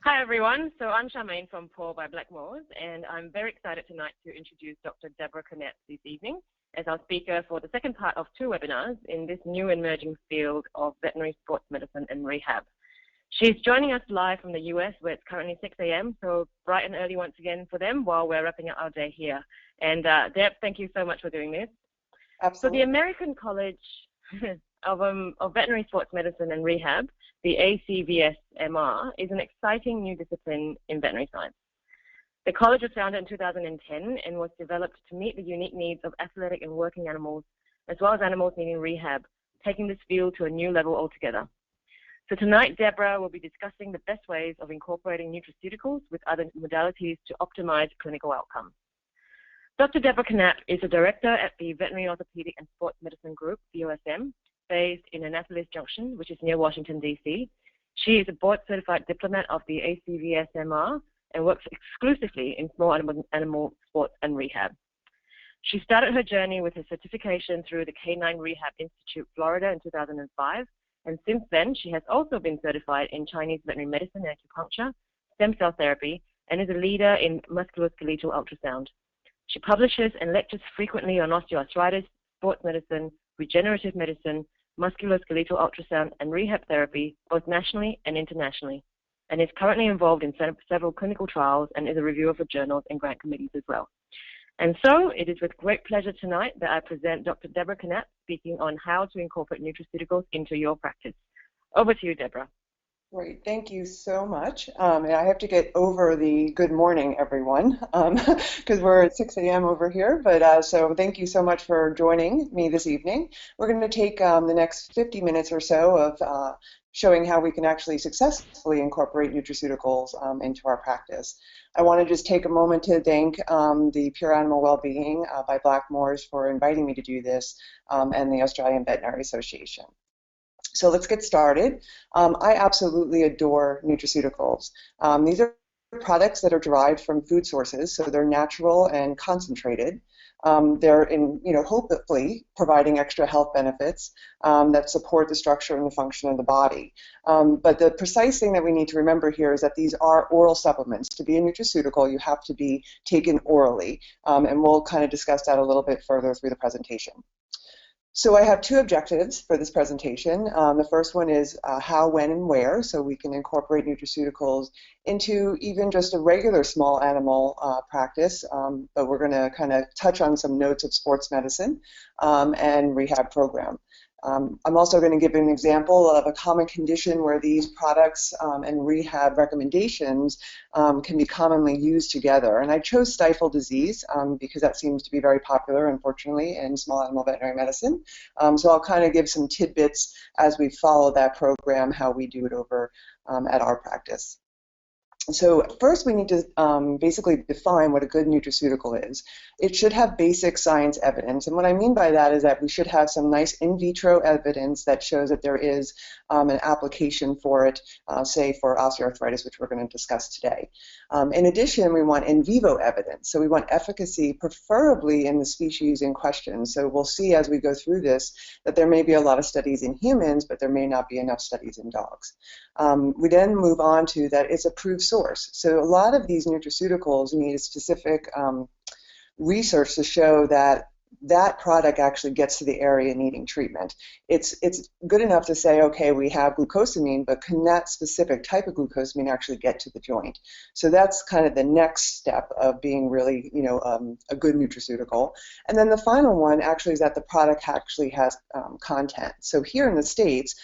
Hi everyone, so I'm Charmaine from Paw by Blackmores, and I'm very excited tonight to introduce Dr. Debra Canapp this evening as our speaker for the second part of 2 webinars in this new emerging field of veterinary sports medicine and rehab. She's joining us live from the US where it's currently 6 a.m., so bright and early once again for them while we're wrapping up our day here. And Deb, thank you so much for doing this. Absolutely. So the American College of Veterinary Sports Medicine and Rehab, the ACVS-MR, is an exciting new discipline in veterinary science. The college was founded in 2010 and was developed to meet the unique needs of athletic and working animals, as well as animals needing rehab, taking this field to a new level altogether. So tonight, Debra will be discussing the best ways of incorporating nutraceuticals with other modalities to optimize clinical outcomes. Dr. Debra Canapp is a director at the Veterinary Orthopedic and Sports Medicine Group, VOSM, based in Annapolis Junction, which is near Washington, D.C. She is a board-certified diplomat of the ACVS-MR and works exclusively in small animal sports and rehab. She started her journey with her certification through the Canine Rehab Institute, Florida in 2005, and since then she has also been certified in Chinese veterinary medicine and acupuncture, stem cell therapy, and is a leader in musculoskeletal ultrasound. She publishes and lectures frequently on osteoarthritis, sports medicine, regenerative medicine, musculoskeletal ultrasound, and rehab therapy, both nationally and internationally, and is currently involved in several clinical trials and is a reviewer for journals and grant committees as well. And so it is with great pleasure tonight that I present Dr. Debra Canapp speaking on how to incorporate nutraceuticals into your practice. Over to you, Debra. Great, thank you so much. And I have to get over the good morning, everyone, because we're at 6 a.m. over here. But so thank you so much for joining me this evening. We're going to take the next 50 minutes or so of showing how we can actually successfully incorporate nutraceuticals into our practice. I want to just take a moment to thank the Pure Animal Wellbeing by Blackmores for inviting me to do this, and the Australian Veterinary Association. So let's get started. I absolutely adore nutraceuticals. These are products that are derived from food sources, so they're natural and concentrated. They're hopefully providing extra health benefits that support the structure and the function of the body. But the precise thing that we need to remember here is that these are oral supplements. To be a nutraceutical, you have to be taken orally, and we'll kind of discuss that a little bit further through the presentation. So I have 2 objectives for this presentation. The first one is how, when, and where, so we can incorporate nutraceuticals into even just a regular small animal practice, but we're going to kind of touch on some notes of sports medicine and rehab program. I'm also going to give an example of a common condition where these products and rehab recommendations can be commonly used together. And I chose stifle disease because that seems to be very popular, unfortunately, in small animal veterinary medicine. So I'll kind of give some tidbits as we follow that program, how we do it over at our practice. So first we need to basically define what a good nutraceutical is. It should have basic science evidence, and what I mean by that is that we should have some nice in vitro evidence that shows that there is an application for it, say for osteoarthritis, which we're going to discuss today. In addition, we want in vivo evidence, so we want efficacy preferably in the species in question. So we'll see as we go through this that there may be a lot of studies in humans, but there may not be enough studies in dogs. We then move on to that it's approved source. So a lot of these nutraceuticals need a specific research to show that that product actually gets to the area needing treatment. It's good enough to say, okay, we have glucosamine, but can that specific type of glucosamine actually get to the joint? So that's kind of the next step of being really, a good nutraceutical. And then the final one actually is that the product actually has content. So here in the States,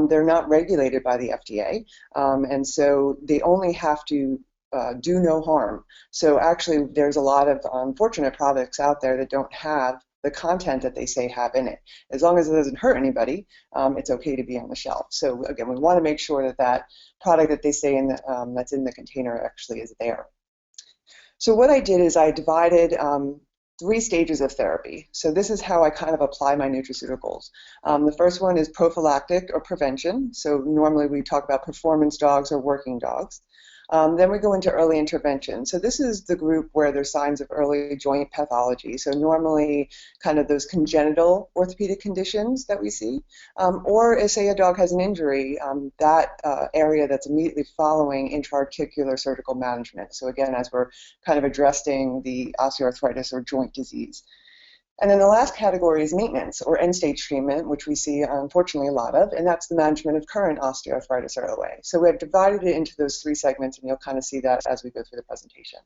they're not regulated by the FDA, and so they only have to do no harm. So actually there's a lot of unfortunate products out there that don't have the content that they say have in it. As long as it doesn't hurt anybody, it's okay to be on the shelf. So again, we want to make sure that that product that they say that's in the container actually is there. So what I did is I divided 3 stages of therapy. So this is how I kind of apply my nutraceuticals. The first one is prophylactic or prevention. So normally we talk about performance dogs or working dogs. Then we go into early intervention. So this is the group where there's signs of early joint pathology. So normally kind of those congenital orthopedic conditions that we see, or say a dog has an injury, that area that's immediately following intra-articular surgical management. So again, as we're kind of addressing the osteoarthritis or joint disease. And then the last category is maintenance or end-stage treatment, which we see unfortunately a lot of, and that's the management of current osteoarthritis or OA. So we've divided it into those three segments, and you'll kind of see that as we go through the presentation.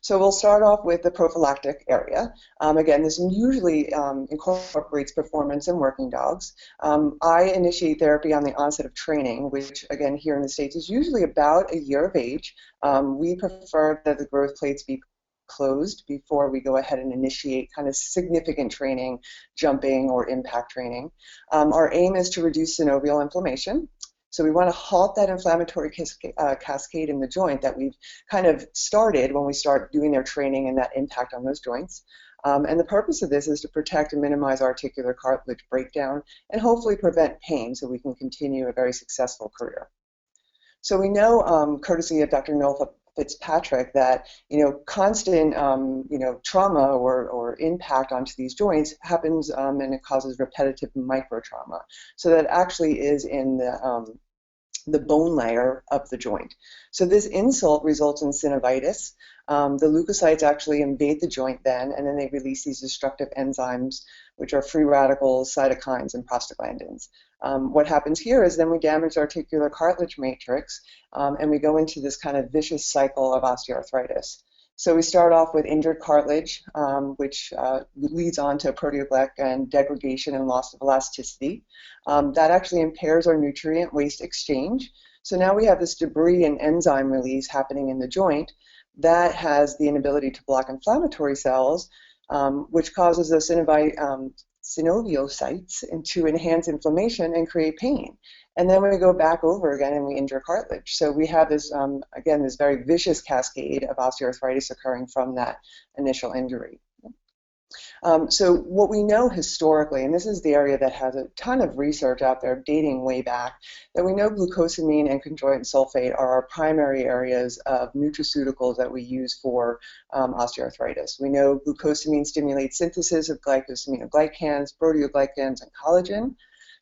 So we'll start off with the prophylactic area. Again, this usually incorporates performance in working dogs. I initiate therapy on the onset of training, which again here in the States is usually about a year of age. We prefer that the growth plates be closed before we go ahead and initiate kind of significant training, jumping or impact training. Our aim is to reduce synovial inflammation. So we want to halt that inflammatory cascade in the joint that we've kind of started when we start doing their training and that impact on those joints. And the purpose of this is to protect and minimize articular cartilage breakdown and hopefully prevent pain so we can continue a very successful career. So we know, courtesy of Dr. Noel Fitzpatrick, that constant trauma or impact onto these joints happens and it causes repetitive micro trauma. So that actually is in the bone layer of the joint. So this insult results in synovitis. The leukocytes actually invade the joint then, and then they release these destructive enzymes, which are free radicals, cytokines, and prostaglandins. What happens here is then we damage the articular cartilage matrix, and we go into this kind of vicious cycle of osteoarthritis. So we start off with injured cartilage, which leads on to proteoglycan degradation and loss of elasticity. That actually impairs our nutrient waste exchange. So now we have this debris and enzyme release happening in the joint that has the inability to block inflammatory cells, which causes those synoviocytes and to enhance inflammation and create pain. And then we go back over again and we injure cartilage. So we have this, again, this very vicious cascade of osteoarthritis occurring from that initial injury. So what we know historically, and this is the area that has a ton of research out there dating way back, that we know glucosamine and chondroitin sulfate are our primary areas of nutraceuticals that we use for osteoarthritis. We know glucosamine stimulates synthesis of glycosaminoglycans, proteoglycans, and collagen.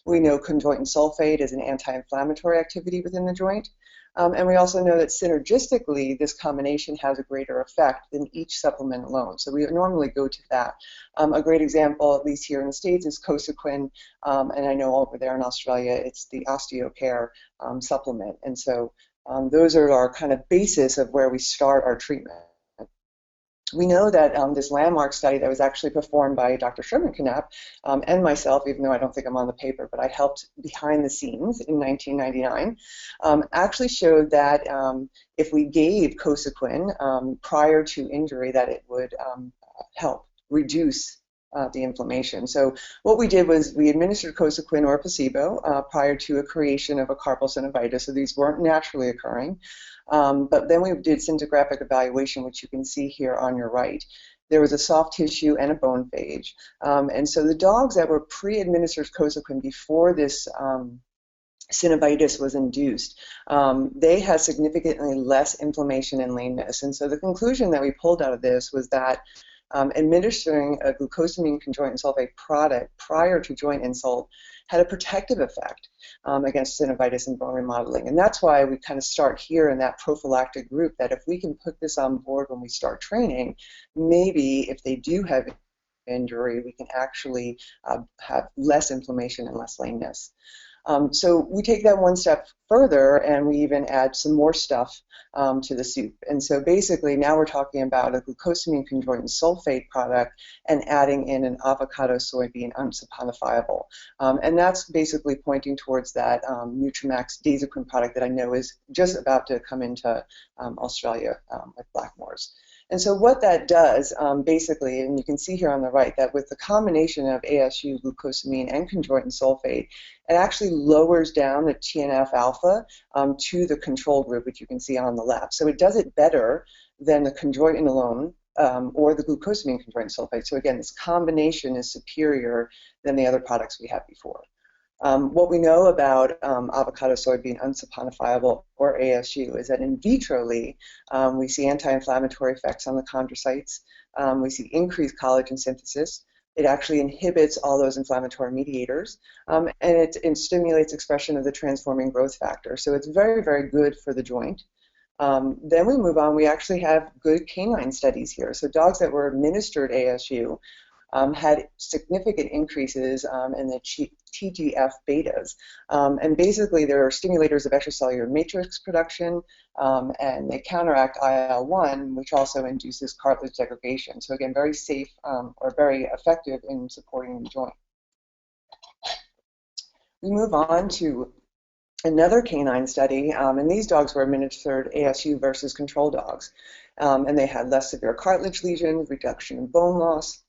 We know chondroitin sulfate is an anti-inflammatory activity within the joint. And we also know that synergistically, this combination has a greater effect than each supplement alone. So we normally go to that. A great example, at least here in the States, is Cosequin, and I know over there in Australia, it's the OsteoCare supplement. And so those are our kind of basis of where we start our treatment. We know that this landmark study that was actually performed by Dr. Debra Canapp and myself, even though I don't think I'm on the paper, but I helped behind the scenes in 1999, actually showed that if we gave Cosequin prior to injury, that it would help reduce the inflammation. So what we did was we administered Cosequin or placebo prior to a creation of a carpal synovitis. So these weren't naturally occurring. But then we did scintigraphic evaluation, which you can see here on your right. There was a soft tissue and a bone phage. And so the dogs that were pre-administered Cosequin before this synovitis was induced, they had significantly less inflammation and lameness. And so the conclusion that we pulled out of this was that administering a glucosamine chondroitin sulfate product prior to joint insult had a protective effect against synovitis and bone remodeling. And that's why we kind of start here in that prophylactic group, that if we can put this on board when we start training, maybe if they do have injury, we can actually have less inflammation and less lameness. So we take that one step further and we even add some more stuff to the soup. And so basically now we're talking about a glucosamine chondroitin sulfate product and adding in an avocado soybean unsaponifiable. And that's basically pointing towards that Nutramax Dasaquin product that I know is just about to come into Australia with Blackmores. And so what that does, basically, and you can see here on the right, that with the combination of ASU, glucosamine, and chondroitin sulfate, it actually lowers down the TNF alpha to the control group, which you can see on the left. So it does it better than the chondroitin alone or the glucosamine chondroitin sulfate. So again, this combination is superior than the other products we had before. What we know about avocado soybean unsaponifiable, or ASU, is that in vitrally, we see anti-inflammatory effects on the chondrocytes. We see increased collagen synthesis. It actually inhibits all those inflammatory mediators, and it stimulates expression of the transforming growth factor. So it's very, very good for the joint. Then we move on. We actually have good canine studies here. So dogs that were administered ASU had significant increases in the TGF betas. And basically, they're stimulators of extracellular matrix production, and they counteract IL-1, which also induces cartilage degradation. So again, very safe or very effective in supporting the joint. We move on to another canine study, and these dogs were administered ASU versus control dogs. And they had less severe cartilage lesions, reduction in bone loss,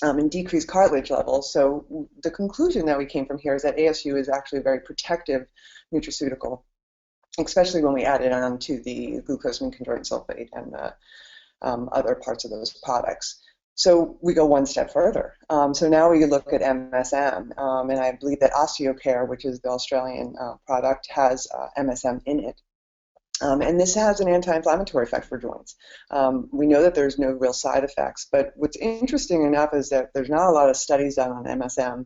and decreased cartilage levels. So the conclusion that we came from here is that ASU is actually a very protective nutraceutical, especially when we add it on to the glucosamine chondroitin sulfate and the other parts of those products. So we go one step further. So now we look at MSM, and I believe that Osteocare, which is the Australian product, has MSM in it. And this has an anti-inflammatory effect for joints. We know that there's no real side effects, but what's interesting enough is that there's not a lot of studies done on MSM.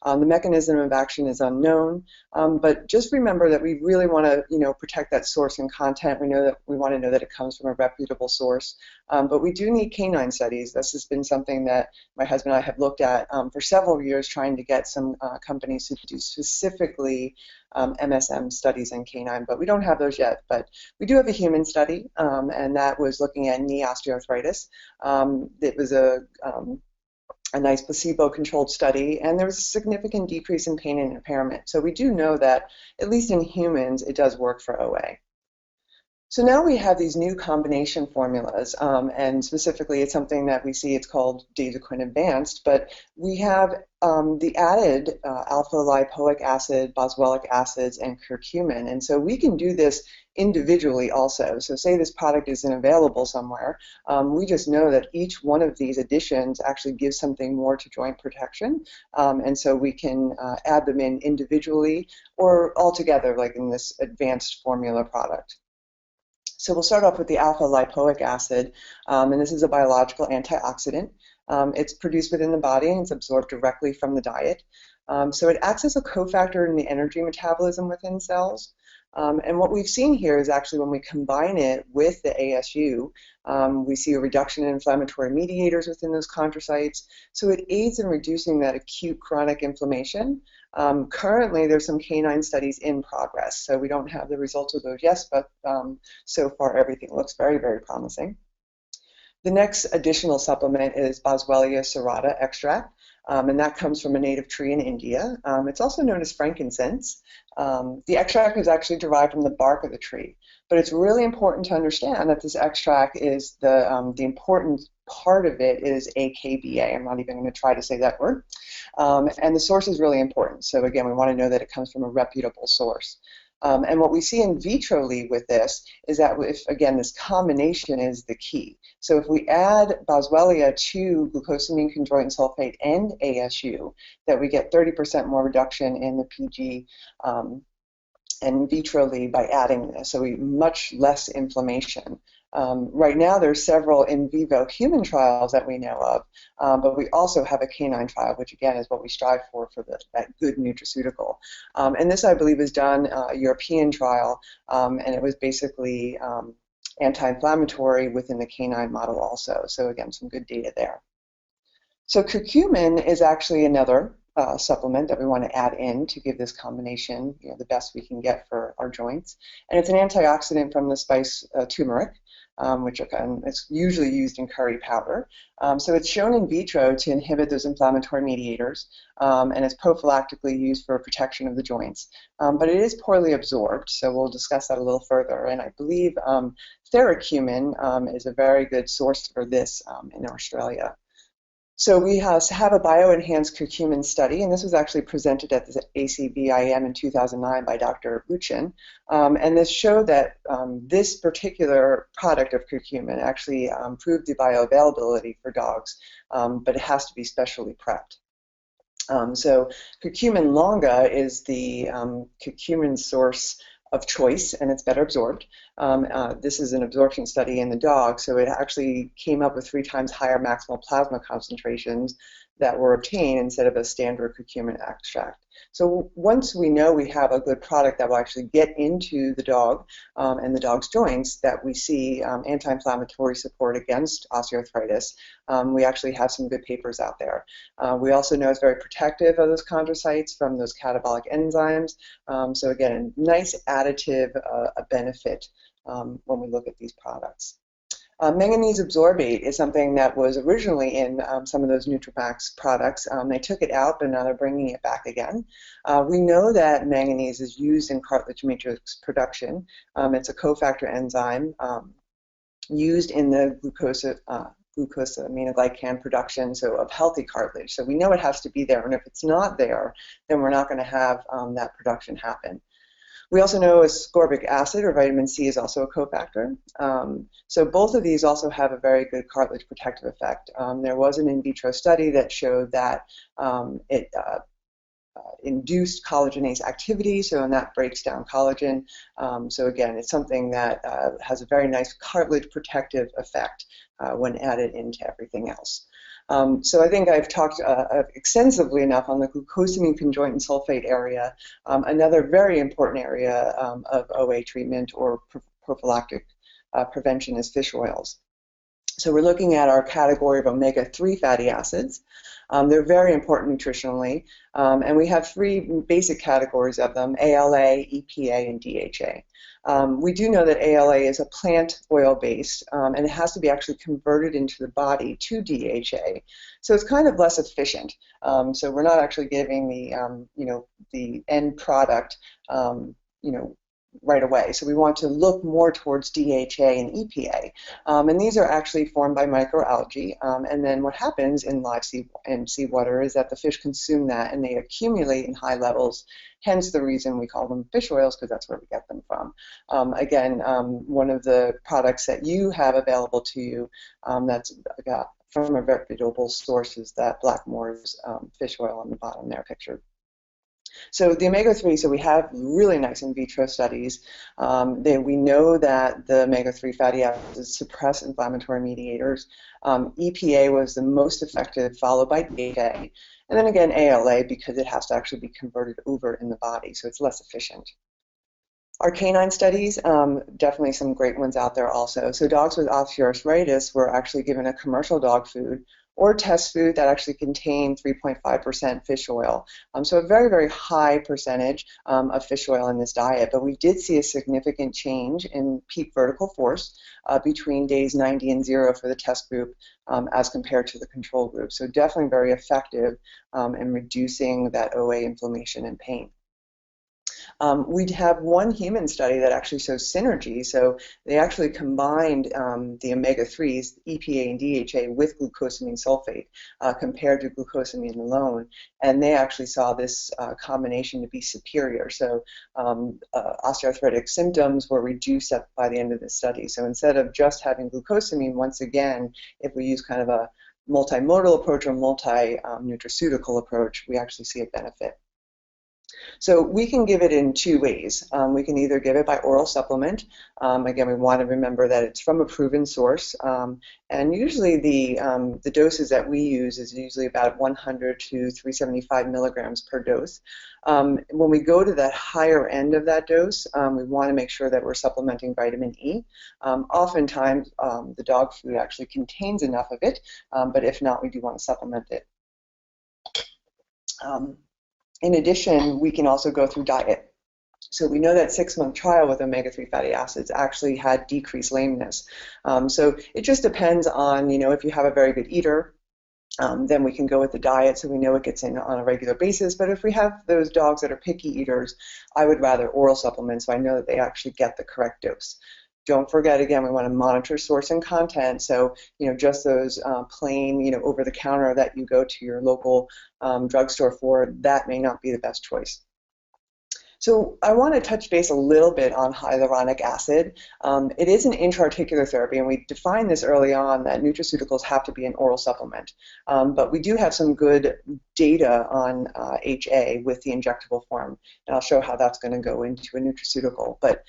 The mechanism of action is unknown, but just remember that we really want to, protect that source and content. We want to know that it comes from a reputable source, but we do need canine studies. This has been something that my husband and I have looked at for several years, trying to get some companies to do specifically MSM studies in canine, but we don't have those yet. But we do have a human study, and that was looking at knee osteoarthritis. It was a nice placebo-controlled study, and there was a significant decrease in pain and impairment. So we do know that, at least in humans, it does work for OA. So now we have these new combination formulas, and specifically it's something that we see, it's called Dasaquin Advanced, but we have the added alpha-lipoic acid, boswellic acids, and curcumin. And so we can do this individually also. So say this product isn't available somewhere, we just know that each one of these additions actually gives something more to joint protection, and so we can add them in individually or all together, like in this advanced formula product. So we'll start off with the alpha-lipoic acid, and this is a biological antioxidant. It's produced within the body and it's absorbed directly from the diet. So it acts as a cofactor in the energy metabolism within cells. And what we've seen here is actually when we combine it with the ASU, we see a reduction in inflammatory mediators within those chondrocytes. So it aids in reducing that acute chronic inflammation. Currently, there's some canine studies in progress, so we don't have the results of those yet, but so far everything looks very, very promising. The next additional supplement is Boswellia serrata extract, and that comes from a native tree in India. It's also known as frankincense. The extract is actually derived from the bark of the tree, but it's really important to understand that this extract is the important part of it is AKBA. I'm not even going to try to say that word. And the source is really important. So again, we want to know that it comes from a reputable source. And what we see in vitrally with this is that again, this combination is the key. So if we add Boswellia to glucosamine chondroitin sulfate and ASU, that we get 30% more reduction in the PG and vitrally by adding this, so much less inflammation. Right now, there's several in vivo human trials that we know of, but we also have a canine trial, which again is what we strive for that good nutraceutical. And this, I believe, is done a European trial, and it was basically anti-inflammatory within the canine model also. So again, some good data there. So curcumin is actually another supplement that we want to add in to give this combination the best we can get for our joints. And it's an antioxidant from the spice turmeric, which again is usually used in curry powder. So it's shown in vitro to inhibit those inflammatory mediators, and it's prophylactically used for protection of the joints. But it is poorly absorbed, so we'll discuss that a little further. And I believe theracumin is a very good source for this in Australia. So we have a bioenhanced curcumin study, and this was actually presented at the ACVIM in 2009 by Dr. Buchan. And this showed that this particular product of curcumin actually improved the bioavailability for dogs, but it has to be specially prepped. So curcumin longa is the curcumin source of choice, and it's better absorbed. This is an absorption study in the dog, so it actually came up with 3 times higher maximal plasma concentrations that were obtained instead of a standard curcumin extract. So once we know we have a good product that will actually get into the dog and the dog's joints, that we see anti-inflammatory support against osteoarthritis, we actually have some good papers out there. We also know it's very protective of those chondrocytes from those catabolic enzymes. So again, a nice additive benefit when we look at these products. Manganese absorbate is something that was originally in some of those Nutramax products. They took it out, but now they're bringing it back again. We know that manganese is used in cartilage matrix production. It's a cofactor enzyme used in the glucosaminoglycan production, so of healthy cartilage. So we know it has to be there, and if it's not there, then we're not going to have that production happen. We also know ascorbic acid, or vitamin C, is also a cofactor. So both of these also have a very good cartilage protective effect. There was an in vitro study that showed that it induced collagenase activity, so and that breaks down collagen. So again, it's something that has a very nice cartilage protective effect when added into everything else. So I think I've talked extensively enough on the glucosamine conjoined sulfate area. Another very important area of OA treatment or prophylactic prevention is fish oils. So we're looking at our category of omega-3 fatty acids. They're very important nutritionally, and we have 3 basic categories of them: ALA, EPA, and DHA. We do know that ALA is a plant oil-based, and it has to be actually converted into the body to DHA. So it's kind of less efficient. So we're not actually giving the, the end product, right away. So we want to look more towards DHA and EPA. And these are actually formed by microalgae. And then what happens in live seawater is that the fish consume that and they accumulate in high levels. Hence the reason we call them fish oils, because that's where we get them from. Again, one of the products that you have available to you that's got from a reputable source is that Blackmore's fish oil on the bottom there pictured. So the omega-3, so we have really nice in vitro studies. We know that the omega-3 fatty acids suppress inflammatory mediators. EPA was the most effective, followed by DHA. And then again, ALA, because it has to actually be converted over in the body, so it's less efficient. Our canine studies, definitely some great ones out there also. So dogs with osteoarthritis were actually given a commercial dog food or test food that actually contained 3.5% fish oil. So a very, very high percentage of fish oil in this diet, but we did see a significant change in peak vertical force between days 90 and 0 for the test group as compared to the control group. So definitely very effective in reducing that OA inflammation and pain. We have one human study that actually shows synergy. So they actually combined the omega-3s, EPA and DHA, with glucosamine sulfate compared to glucosamine alone. And they actually saw this combination to be superior. So osteoarthritic symptoms were reduced by the end of the study. So instead of just having glucosamine, once again, if we use kind of a multimodal approach or multi-nutraceutical approach, we actually see a benefit. So we can give it in 2 ways. We can either give it by oral supplement. Again, we want to remember that it's from a proven source. And usually the doses that we use is usually about 100 to 375 milligrams per dose. When we go to that higher end of that dose, we want to make sure that we're supplementing vitamin E. Oftentimes, the dog food actually contains enough of it, but if not, we do want to supplement it. In addition, we can also go through diet. So we know that 6-month trial with omega-3 fatty acids actually had decreased lameness. So it just depends on, if you have a very good eater, then we can go with the diet so we know it gets in on a regular basis. But if we have those dogs that are picky eaters, I would rather oral supplements so I know that they actually get the correct dose. Don't forget, again, we want to monitor source and content. So, just those plain, over the counter that you go to your local drugstore for, that may not be the best choice. So I want to touch base a little bit on hyaluronic acid. It is an intra-articular therapy, and we defined this early on that nutraceuticals have to be an oral supplement. But we do have some good data on HA with the injectable form, and I'll show how that's going to go into a nutraceutical. But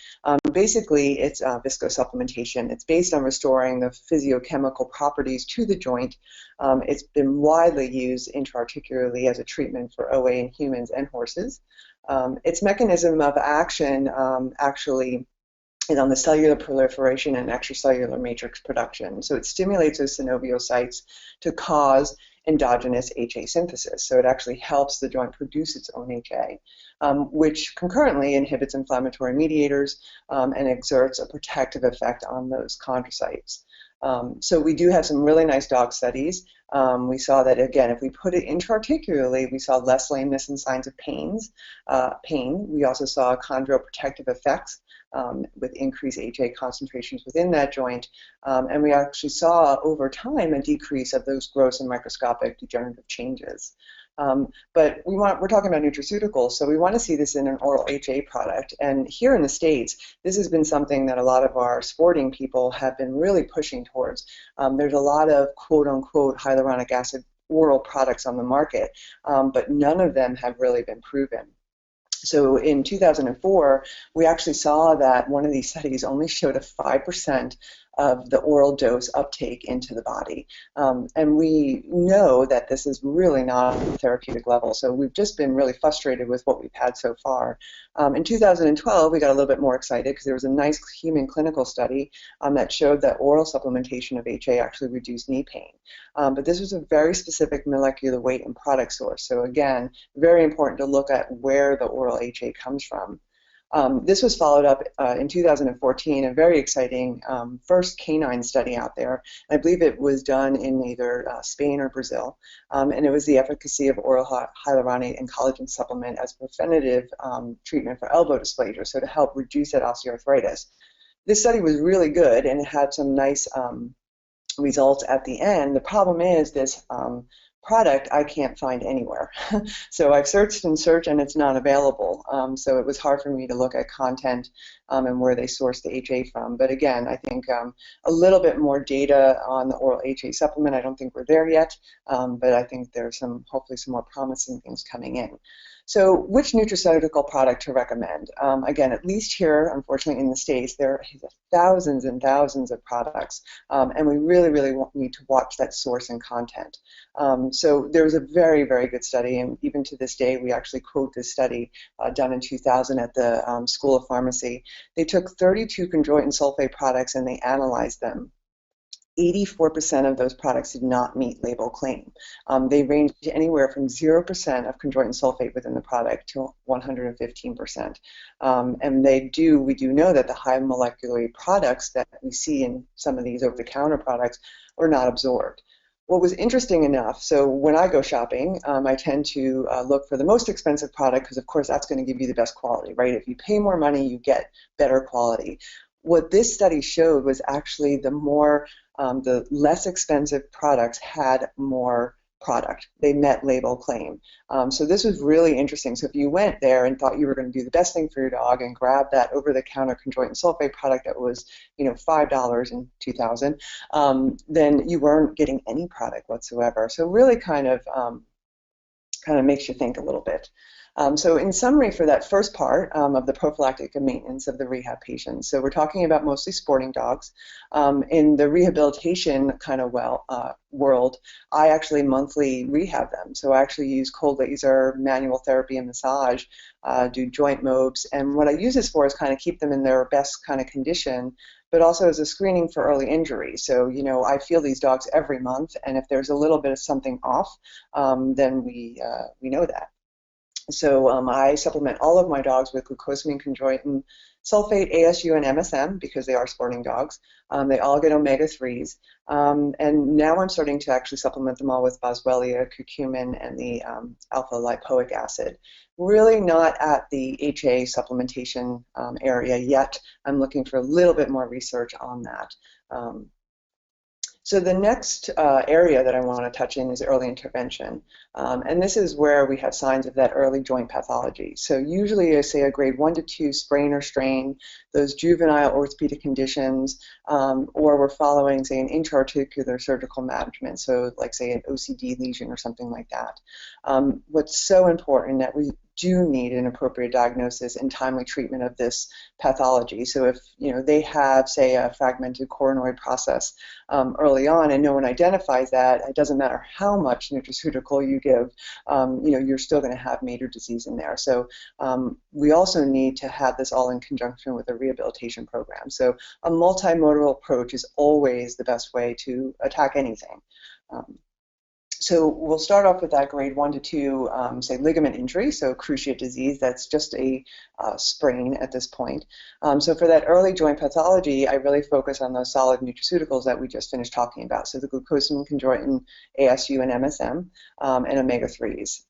basically, it's viscosupplementation. It's based on restoring the physiochemical properties to the joint. It's been widely used intra-articularly as a treatment for OA in humans and horses. Its mechanism of action actually is on the cellular proliferation and extracellular matrix production. So it stimulates those synoviocytes to cause endogenous HA synthesis. So it actually helps the joint produce its own HA, which concurrently inhibits inflammatory mediators and exerts a protective effect on those chondrocytes. So we do have some really nice dog studies. We saw that, again, if we put it intra-articularly, we saw less lameness and signs of pain. We also saw chondroprotective effects with increased HA concentrations within that joint. And we actually saw over time a decrease of those gross and microscopic degenerative changes. But we're talking about nutraceuticals, so we want to see this in an oral HA product. And here in the States, this has been something that a lot of our sporting people have been really pushing towards. There's a lot of quote-unquote hyaluronic acid oral products on the market, but none of them have really been proven. So in 2004, we actually saw that one of these studies only showed a 5% of the oral dose uptake into the body. And we know that this is really not a therapeutic level. So we've just been really frustrated with what we've had so far. In 2012, we got a little bit more excited because there was a nice human clinical study that showed that oral supplementation of HA actually reduced knee pain. But this was a very specific molecular weight and product source. So again, very important to look at where the oral HA comes from. This was followed up in 2014, a very exciting first canine study out there. I believe it was done in either Spain or Brazil, and it was the efficacy of oral hyaluronate and collagen supplement as preventative treatment for elbow dysplasia, so to help reduce that osteoarthritis. This study was really good, and it had some nice results at the end. The problem is this product I can't find anywhere. So I've searched and searched and it's not available. So it was hard for me to look at content and where they source the HA from. But again, I think a little bit more data on the oral HA supplement. I don't think we're there yet, but I think there's hopefully some more promising things coming in. So which nutraceutical product to recommend? Again, at least here, unfortunately, in the States, there are thousands and thousands of products, and we really, really need to watch that source and content. So there was a very, very good study, and even to this day, we actually quote this study done in 2000 at the School of Pharmacy. They took 32 chondroitin sulfate products and they analyzed them. 84% of those products did not meet label claim. They ranged anywhere from 0% of chondroitin sulfate within the product to 115%. And we do know that the high molecular weight products that we see in some of these over-the-counter products are not absorbed. What was interesting enough, so when I go shopping, I tend to look for the most expensive product because, of course, that's going to give you the best quality, right? If you pay more money, you get better quality. What this study showed was actually the less expensive products had more product. They met label claim. So this was really interesting. So if you went there and thought you were going to do the best thing for your dog and grab that over-the-counter chondroitin sulfate product that was, $5 in 2000, then you weren't getting any product whatsoever. So really kind of makes you think a little bit. So in summary for that first part of the prophylactic and maintenance of the rehab patients, so we're talking about mostly sporting dogs. In the rehabilitation kind of world, I actually monthly rehab them. So I actually use cold laser, manual therapy and massage, do joint mobs, and what I use this for is kind of keep them in their best kind of condition, but also as a screening for early injury. So, I feel these dogs every month, and if there's a little bit of something off, then we know that. So I supplement all of my dogs with glucosamine, chondroitin, sulfate, ASU, and MSM because they are sporting dogs. They all get omega-3s. And now I'm starting to actually supplement them all with boswellia, curcumin, and the alpha-lipoic acid. Really not at the HA supplementation area yet. I'm looking for a little bit more research on that. So the next area that I want to touch in is early intervention. And this is where we have signs of that early joint pathology. So usually I say a grade 1 to 2 sprain or strain, those juvenile orthopedic conditions, or we're following, say, an intra-articular surgical management, so like, say, an OCD lesion or something like that. What's so important that we do need an appropriate diagnosis and timely treatment of this pathology. So if they have, say, a fragmented coronoid process early on and no one identifies that, it doesn't matter how much nutraceutical you give, you're still going to have major disease in there. So we also need to have this all in conjunction with a rehabilitation program. So a multimodal approach is always the best way to attack anything. So we'll start off with that grade 1 to 2, say, ligament injury, so cruciate disease. That's just a sprain at this point. So for that early joint pathology, I really focus on those solid nutraceuticals that we just finished talking about, so the glucosamine chondroitin, ASU, and MSM, and omega-3s.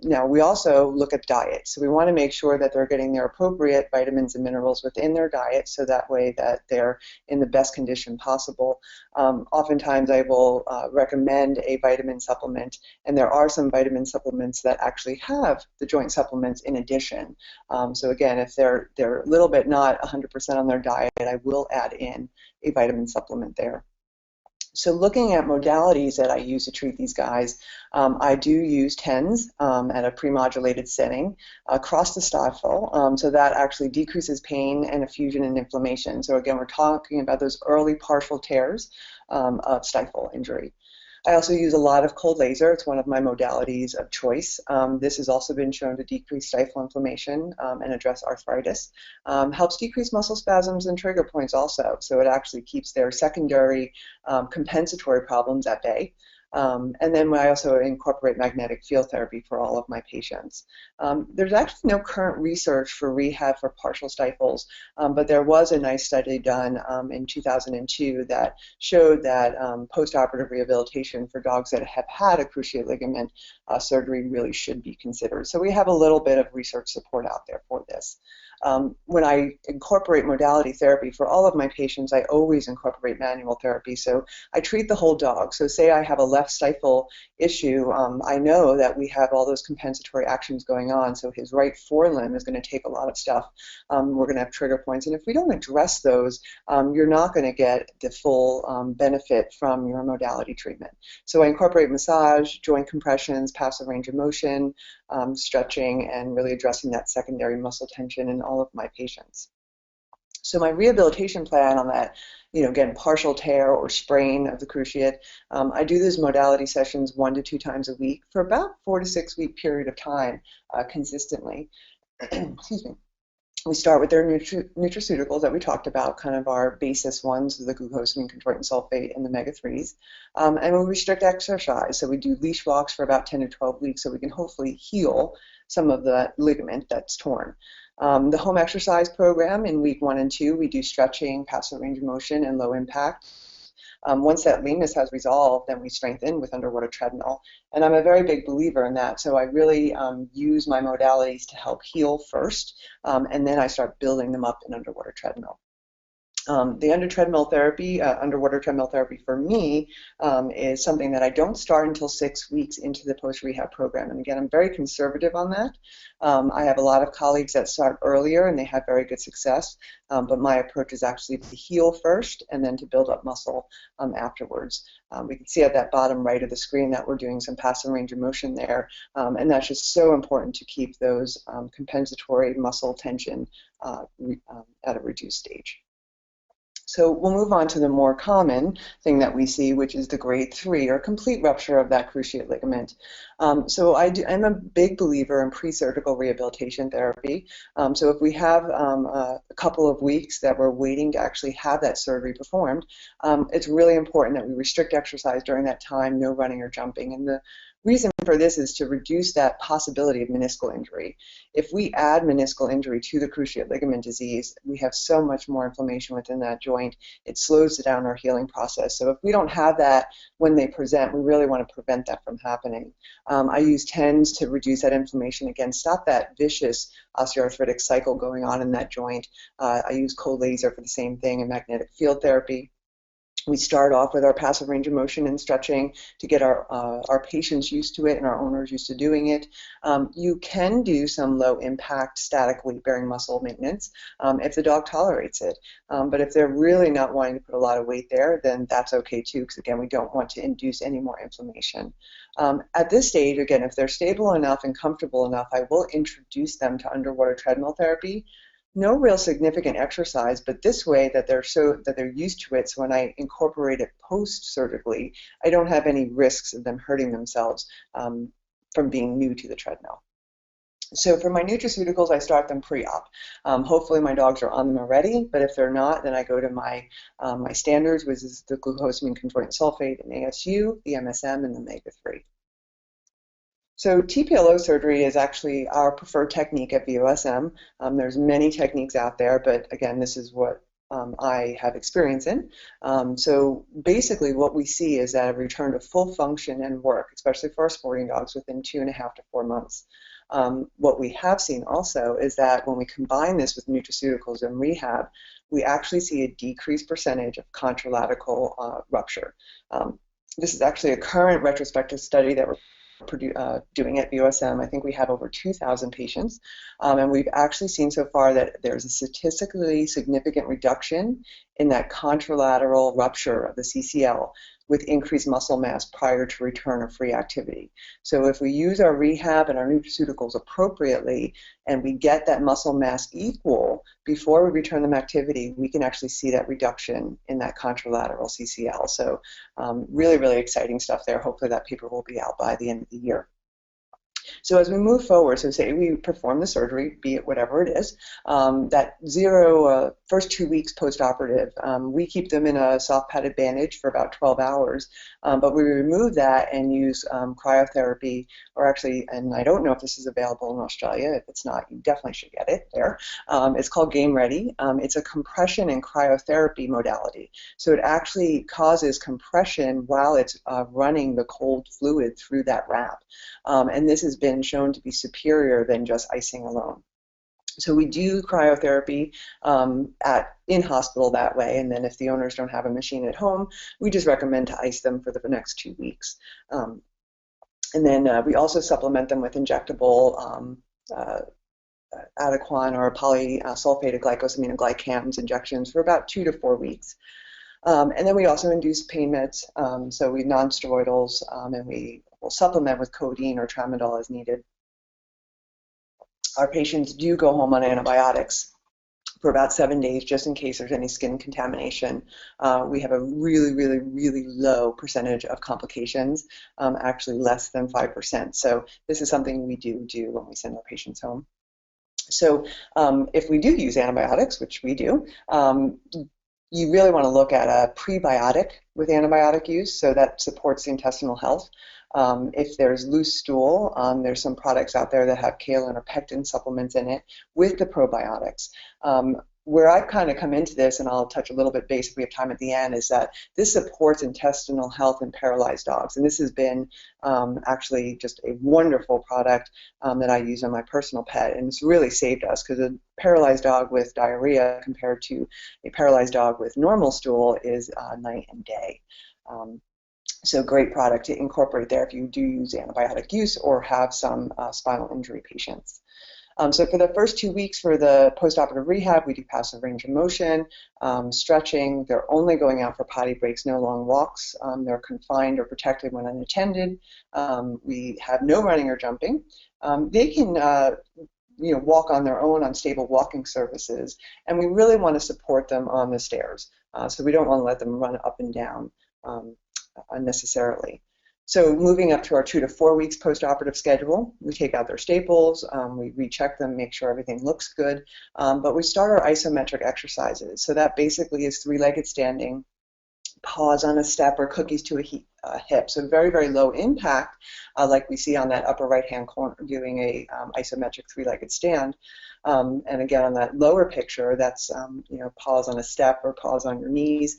Now, we also look at diet. So we want to make sure that they're getting their appropriate vitamins and minerals within their diet, so that way that they're in the best condition possible. Oftentimes, I will recommend a vitamin supplement, and there are some vitamin supplements that actually have the joint supplements in addition. So again, if they're a little bit not 100% on their diet, I will add in a vitamin supplement there. So looking at modalities that I use to treat these guys, I do use TENS at a premodulated setting across the stifle. So that actually decreases pain and effusion and inflammation. So again, we're talking about those early partial tears of stifle injury. I also use a lot of cold laser. It's one of my modalities of choice. This has also been shown to decrease stifle inflammation and address arthritis. Helps decrease muscle spasms and trigger points also. So it actually keeps their secondary compensatory problems at bay. And then I also incorporate magnetic field therapy for all of my patients. There's actually no current research for rehab for partial stifles, but there was a nice study done in 2002 that showed that postoperative rehabilitation for dogs that have had a cruciate ligament surgery really should be considered. So we have a little bit of research support out there for this. When I incorporate modality therapy for all of my patients, I always incorporate manual therapy. So I treat the whole dog. So say I have a left stifle issue, I know that we have all those compensatory actions going on. So his right forelimb is going to take a lot of stuff. We're going to have trigger points. And if we don't address those, you're not going to get the full benefit from your modality treatment. So I incorporate massage, joint compressions, passive range of motion, stretching, and really addressing that secondary muscle tension in all of my patients. So my rehabilitation plan on that, again, partial tear or sprain of the cruciate, I do those modality sessions 1 to 2 times a week for about 4 to 6 week period of time consistently. Excuse me. We start with their nutraceuticals that we talked about, kind of our basis ones, the glucosamine, chondroitin sulfate, and the omega-3s. And we restrict exercise. So we do leash walks for about 10 to 12 weeks so we can hopefully heal some of the ligament that's torn. The home exercise program in week 1 and 2, we do stretching, passive range of motion, and low impact. Once that lameness has resolved, then we strengthen with underwater treadmill. And I'm a very big believer in that, so I really use my modalities to help heal first, and then I start building them up in underwater treadmill. The underwater treadmill therapy for me is something that I don't start until 6 weeks into the post-rehab program. And again, I'm very conservative on that. I have a lot of colleagues that start earlier and they have very good success, but my approach is actually to heal first and then to build up muscle afterwards. We can see at that bottom right of the screen that we're doing some passive range of motion there, and that's just so important to keep those compensatory muscle tension at a reduced stage. So we'll move on to the more common thing that we see, which is the grade 3 or complete rupture of that cruciate ligament. So I'm a big believer in pre-surgical rehabilitation therapy. So if we have a couple of weeks that we're waiting to actually have that surgery performed, it's really important that we restrict exercise during that time, no running or jumping. And the reason for this is to reduce that possibility of meniscal injury. If we add meniscal injury to the cruciate ligament disease, we have so much more inflammation within that joint. It slows down our healing process. So if we don't have that when they present, we really want to prevent that from happening. I use TENS to reduce that inflammation, again, stop that vicious osteoarthritic cycle going on in that joint. I use cold laser for the same thing and magnetic field therapy. We start off with our passive range of motion and stretching to get our patients used to it and our owners used to doing it. You can do some low impact static weight bearing muscle maintenance if the dog tolerates it. But if they're really not wanting to put a lot of weight there, then that's okay too, because again, we don't want to induce any more inflammation. At this stage, again, if they're stable enough and comfortable enough, I will introduce them to underwater treadmill therapy. No real significant exercise, but this way that they're used to it. So when I incorporate it post-surgically, I don't have any risks of them hurting themselves from being new to the treadmill. So for my nutraceuticals, I start them pre-op. Hopefully my dogs are on them already, but if they're not, then I go to my standards, which is the glucosamine chondroitin sulfate and ASU, the MSM, and the omega-3. So TPLO surgery is actually our preferred technique at VOSM. There's many techniques out there, but again, this is what I have experience in. So basically what we see is that a return to full function and work, especially for our sporting dogs, within 2.5 to 4 months. What we have seen also is that when we combine this with nutraceuticals and rehab, we actually see a decreased percentage of contralateral rupture. This is actually a current retrospective study that we're doing at VOSM. I think we have over 2,000 patients, and we've actually seen so far that there's a statistically significant reduction in that contralateral rupture of the CCL with increased muscle mass prior to return of free activity. So if we use our rehab and our nutraceuticals appropriately and we get that muscle mass equal before we return them activity, we can actually see that reduction in that contralateral CCL. So really, really exciting stuff there. Hopefully that paper will be out by the end of the year. So as we move forward, so say we perform the surgery, be it whatever it is, that first 2 weeks post-operative, we keep them in a soft padded bandage for about 12 hours, but we remove that and use cryotherapy, or actually, and I don't know if this is available in Australia. If it's not, you definitely should get it there. It's called Game Ready. It's a compression and cryotherapy modality. So it actually causes compression while it's running the cold fluid through that wrap. And this has been shown to be superior than just icing alone. So we do cryotherapy in hospital that way, and then if the owners don't have a machine at home, we just recommend to ice them for the next 2 weeks. And then we also supplement them with injectable Adequan or polysulfated glycosaminoglycans injections for about 2 to 4 weeks. And then we also induce pain meds, so we non-steroidals, and we will supplement with codeine or tramadol as needed. Our patients do go home on antibiotics for about 7 days, just in case there's any skin contamination. We have a really, really, really low percentage of complications, actually less than 5%. So this is something we do when we send our patients home. So if we do use antibiotics, which we do, you really want to look at a prebiotic with antibiotic use, so that supports the intestinal health. If there's loose stool, there's some products out there that have kaolin or pectin supplements in it with the probiotics. Where I've kind of come into this, and I'll touch a little bit base if we have time at the end, is that this supports intestinal health in paralyzed dogs. And this has been actually just a wonderful product that I use on my personal pet. And it's really saved us, because a paralyzed dog with diarrhea compared to a paralyzed dog with normal stool is night and day. So great product to incorporate there if you do use antibiotic use or have some spinal injury patients. So for the first 2 weeks for the postoperative rehab, we do passive range of motion, stretching. They're only going out for potty breaks, no long walks. They're confined or protected when unattended. We have no running or jumping. They can walk on their own on stable walking surfaces, and we really want to support them on the stairs. So we don't want to let them run up and down unnecessarily. So moving up to our 2 to 4 weeks post-operative schedule, we take out their staples, we recheck them, make sure everything looks good, but we start our isometric exercises. So that basically is 3-legged standing, pause on a step, or cookies to a hip. So very, very low impact, like we see on that upper right-hand corner doing a isometric 3-legged stand. And again, on that lower picture, that's pause on a step or pause on your knees.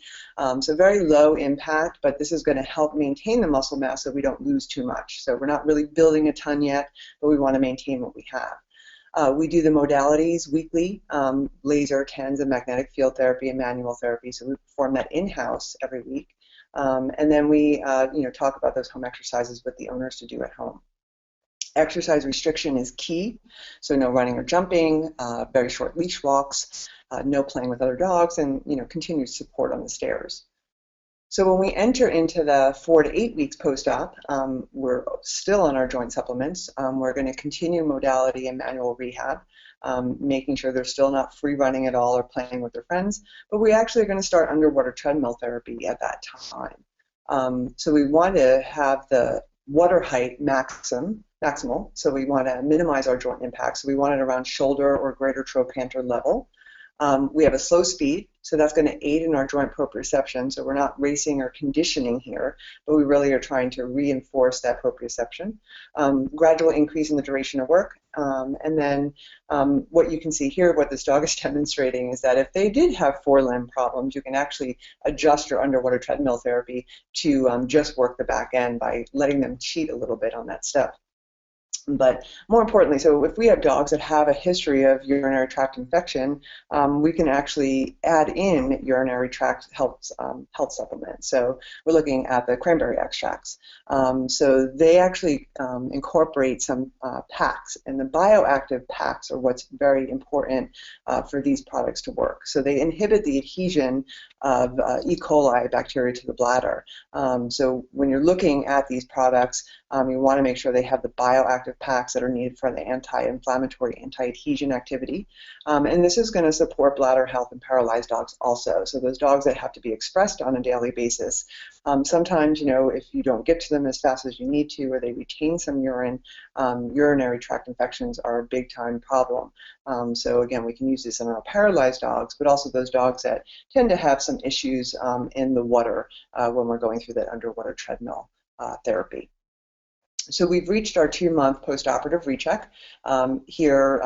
So very low impact, but this is going to help maintain the muscle mass so we don't lose too much. So we're not really building a ton yet, but we want to maintain what we have. We do the modalities weekly, laser, TENS, and magnetic field therapy and manual therapy. So we perform that in-house every week. And then we talk about those home exercises with the owners to do at home. Exercise restriction is key, so no running or jumping, very short leash walks, no playing with other dogs, and continued support on the stairs. So when we enter into the 4 to 8 weeks post-op, we're still on our joint supplements. We're going to continue modality and manual rehab, making sure they're still not free running at all or playing with their friends, but we actually are going to start underwater treadmill therapy at that time. So we want to have the water height maximal, so we want to minimize our joint impact. So we want it around shoulder or greater trochanter level. We have a slow speed, so that's going to aid in our joint proprioception. So we're not racing or conditioning here, but we really are trying to reinforce that proprioception. Gradual increase in the duration of work. And then what you can see here, what this dog is demonstrating, is that if they did have forelimb problems, you can actually adjust your underwater treadmill therapy to just work the back end by letting them cheat a little bit on that stuff. But more importantly, so if we have dogs that have a history of urinary tract infection, we can actually add in urinary tract health supplements. So we're looking at the cranberry extracts. So they actually incorporate some packs, and the bioactive packs are what's very important for these products to work. So they inhibit the adhesion of E. coli bacteria to the bladder. So when you're looking at these products, you want to make sure they have the bioactive packs that are needed for the anti-inflammatory, anti-adhesion activity. And this is going to support bladder health in paralyzed dogs also. So those dogs that have to be expressed on a daily basis, sometimes, if you don't get to them as fast as you need to, or they retain some urine, urinary tract infections are a big time problem. So again, we can use this in our paralyzed dogs, but also those dogs that tend to have some issues in the water when we're going through that underwater treadmill therapy. So we've reached our 2-month postoperative recheck. Here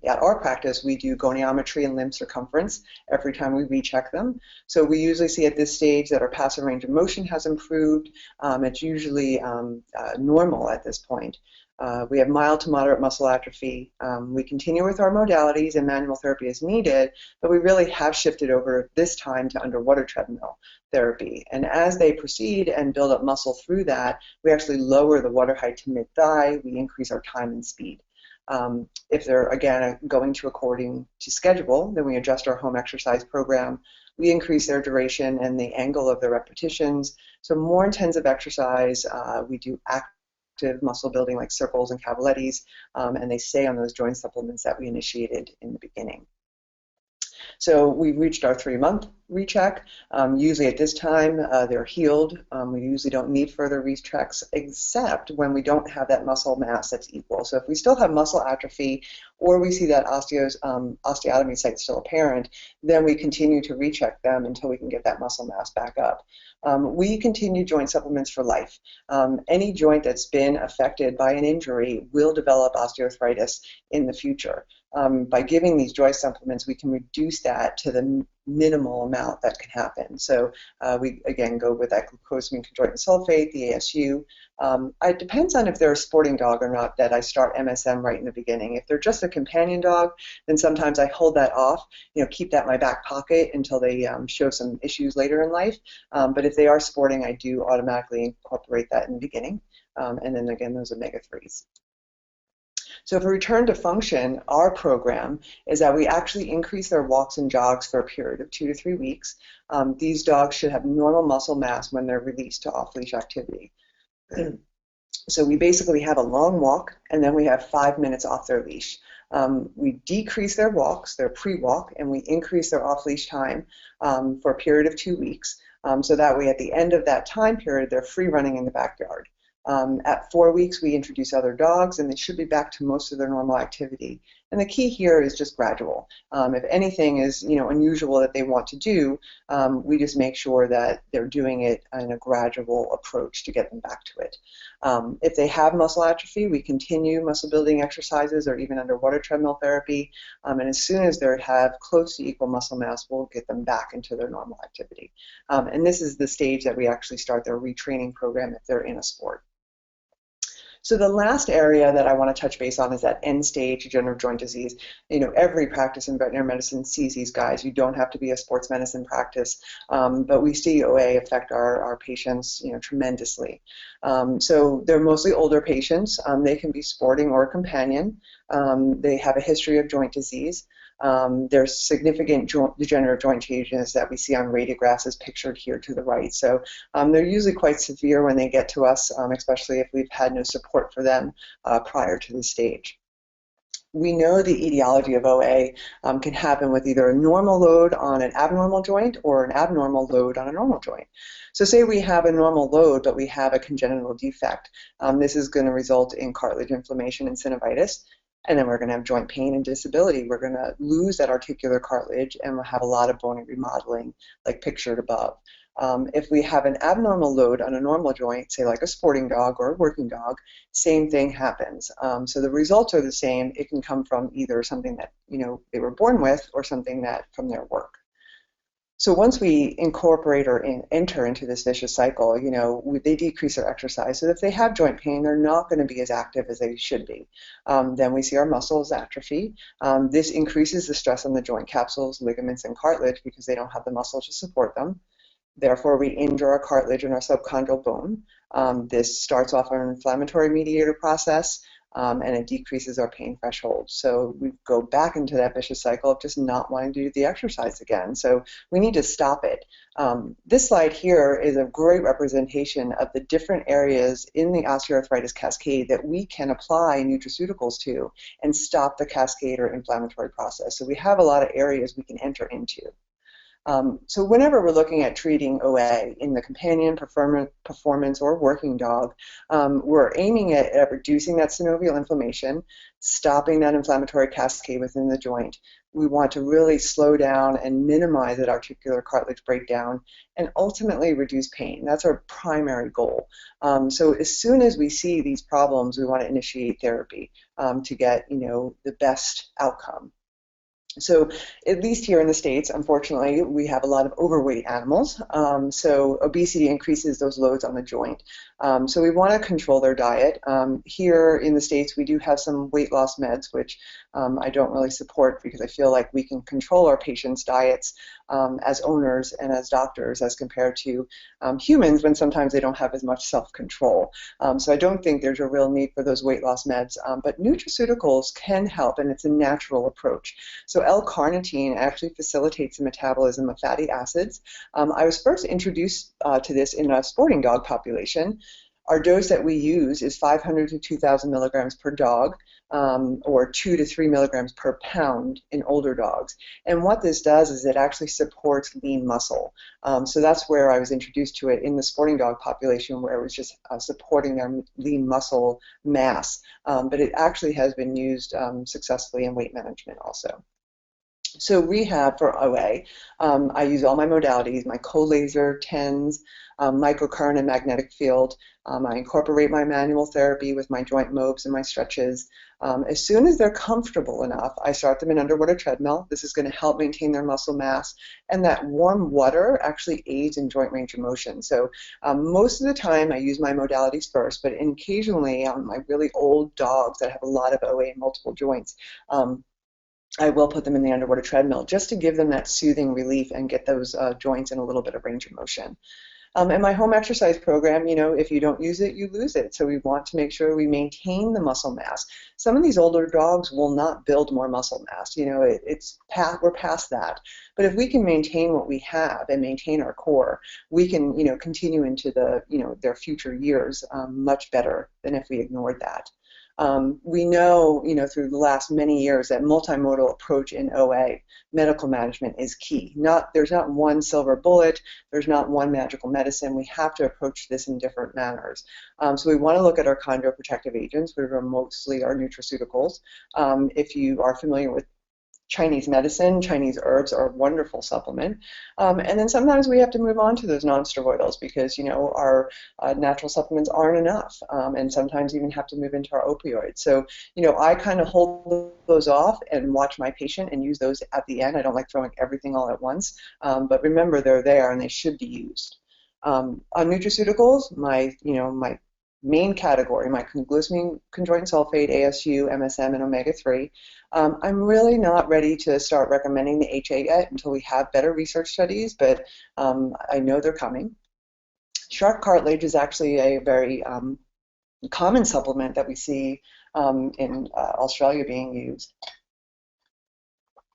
at our practice, we do goniometry and limb circumference every time we recheck them. So we usually see at this stage that our passive range of motion has improved. It's usually normal at this point. We have mild to moderate muscle atrophy. We continue with our modalities and manual therapy as needed, but we really have shifted over this time to underwater treadmill therapy. And as they proceed and build up muscle through that, we actually lower the water height to mid-thigh. We increase our time and speed. If they're, again, going to according to schedule, then we adjust our home exercise program. We increase their duration and the angle of their repetitions. So more intensive exercise. We do active muscle building like circles and cavalettis, and they stay on those joint supplements that we initiated in the beginning. So we've reached our 3-month recheck. Usually at this time, they're healed. We usually don't need further rechecks except when we don't have that muscle mass that's equal. So if we still have muscle atrophy or we see that osteotomy site still apparent, then we continue to recheck them until we can get that muscle mass back up. We continue joint supplements for life. Any joint that's been affected by an injury will develop osteoarthritis in the future. By giving these joint supplements, we can reduce that to the minimal amount that can happen. So we, again, go with that glucosamine chondroitin sulfate, the ASU. It depends on if they're a sporting dog or not that I start MSM right in the beginning. If they're just a companion dog, then sometimes I hold that off, keep that in my back pocket until they show some issues later in life. But if they are sporting, I do automatically incorporate that in the beginning. And then again, those omega-3s. So for return to function, our program is that we actually increase their walks and jogs for a period of 2 to 3 weeks. These dogs should have normal muscle mass when they're released to off-leash activity. So we basically have a long walk, and then we have 5 minutes off their leash. We decrease their walks, their pre-walk, and we increase their off-leash time for a period of 2 weeks. So that way, at the end of that time period, they're free running in the backyard. At 4 weeks, we introduce other dogs, and they should be back to most of their normal activity. And the key here is just gradual. If anything is, unusual that they want to do, we just make sure that they're doing it in a gradual approach to get them back to it. If they have muscle atrophy, we continue muscle building exercises or even underwater treadmill therapy. And as soon as they have close to equal muscle mass, we'll get them back into their normal activity. And this is the stage that we actually start their retraining program if they're in a sport. So the last area that I want to touch base on is that end-stage degenerative joint disease. Every practice in veterinary medicine sees these guys. You don't have to be a sports medicine practice, but we see OA affect our patients, tremendously. So they're mostly older patients. They can be sporting or companion. They have a history of joint disease. There's significant degenerative joint changes that we see on radiographs as pictured here to the right. So they're usually quite severe when they get to us, especially if we've had no support for them prior to the stage. We know the etiology of OA can happen with either a normal load on an abnormal joint or an abnormal load on a normal joint. So say we have a normal load, but we have a congenital defect. This is going to result in cartilage inflammation and synovitis. And then we're going to have joint pain and disability. We're going to lose that articular cartilage and we'll have a lot of bony remodeling like pictured above. If we have an abnormal load on a normal joint, say like a sporting dog or a working dog, same thing happens. So the results are the same. It can come from either something that they were born with or something that from their work. So once we incorporate or enter into this vicious cycle, they decrease their exercise. So if they have joint pain, they're not going to be as active as they should be. Then we see our muscles atrophy. This increases the stress on the joint capsules, ligaments, and cartilage because they don't have the muscle to support them. Therefore, we injure our cartilage and our subchondral bone. This starts off an inflammatory mediator process, and it decreases our pain threshold. So we go back into that vicious cycle of just not wanting to do the exercise again. So we need to stop it. This slide here is a great representation of the different areas in the osteoarthritis cascade that we can apply nutraceuticals to and stop the cascade or inflammatory process. So we have a lot of areas we can enter into. So whenever we're looking at treating OA in the companion, performance, or working dog, we're aiming at reducing that synovial inflammation, stopping that inflammatory cascade within the joint. We want to really slow down and minimize that articular cartilage breakdown and ultimately reduce pain. That's our primary goal. So as soon as we see these problems, we want to initiate therapy to get the best outcome. So at least here in the States, unfortunately, we have a lot of overweight animals. So obesity increases those loads on the joint. So we want to control their diet. Here in the States, we do have some weight loss meds, which I don't really support because I feel like we can control our patients' diets as owners and as doctors as compared to humans when sometimes they don't have as much self-control. So I don't think there's a real need for those weight loss meds, but nutraceuticals can help, and it's a natural approach. So L-carnitine actually facilitates the metabolism of fatty acids. I was first introduced to this in a sporting dog population. Our dose that we use is 500 to 2,000 milligrams per dog, or 2 to 3 milligrams per pound in older dogs. And what this does is it actually supports lean muscle. So that's where I was introduced to it in the sporting dog population, where it was just supporting their lean muscle mass. But it actually has been used successfully in weight management also. So rehab for OA, I use all my modalities, my co-laser, TENS, microcurrent and magnetic field. I incorporate my manual therapy with my joint mobs and my stretches. As soon as they're comfortable enough, I start them in underwater treadmill. This is going to help maintain their muscle mass. And that warm water actually aids in joint range of motion. So most of the time I use my modalities first, but occasionally on my really old dogs that have a lot of OA and multiple joints, I will put them in the underwater treadmill just to give them that soothing relief and get those joints in a little bit of range of motion. And my home exercise program, if you don't use it, you lose it. So we want to make sure we maintain the muscle mass. Some of these older dogs will not build more muscle mass. We're past that. But if we can maintain what we have and maintain our core, we can, continue into their future years much better than if we ignored that. We know, through the last many years that multimodal approach in OA, medical management is key. There's not one silver bullet, there's not one magical medicine. We have to approach this in different manners. So we want to look at our chondroprotective agents, which are mostly our nutraceuticals. If you are familiar with Chinese medicine, Chinese herbs are a wonderful supplement. And then sometimes we have to move on to those non-steroidals because, our natural supplements aren't enough, and sometimes even have to move into our opioids. So, I kind of hold those off and watch my patient and use those at the end. I don't like throwing everything all at once, but remember they're there and they should be used. On nutraceuticals, my main category, microglucosamine chondroitin sulfate, ASU, MSM, and omega-3. I'm really not ready to start recommending the HA yet until we have better research studies, but I know they're coming. Shark cartilage is actually a very common supplement that we see in Australia being used.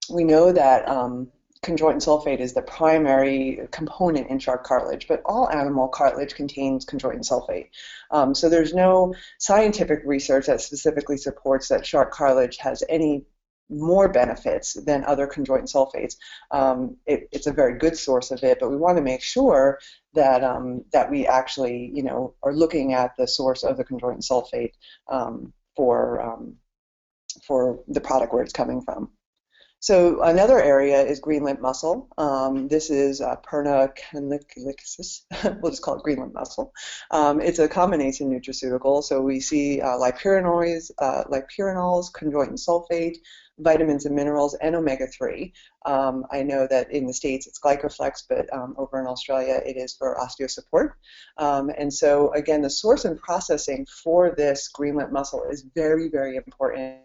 We know that chondroitin sulfate is the primary component in shark cartilage, but all animal cartilage contains chondroitin sulfate. So there's no scientific research that specifically supports that shark cartilage has any more benefits than other chondroitin sulfates. It's a very good source of it, but we want to make sure that that we actually, are looking at the source of the chondroitin sulfate for the product where it's coming from. So another area is green lint mussel. This is Perna caniculaceus. We'll just call it green lint mussel. It's a combination nutraceutical. So we see lipurinols, chondroitin sulfate, vitamins and minerals, and omega-3. I know that in the States it's Glycoflex, but over in Australia it is for osteosupport. And so again, the source and processing for this green lint mussel is very, very important.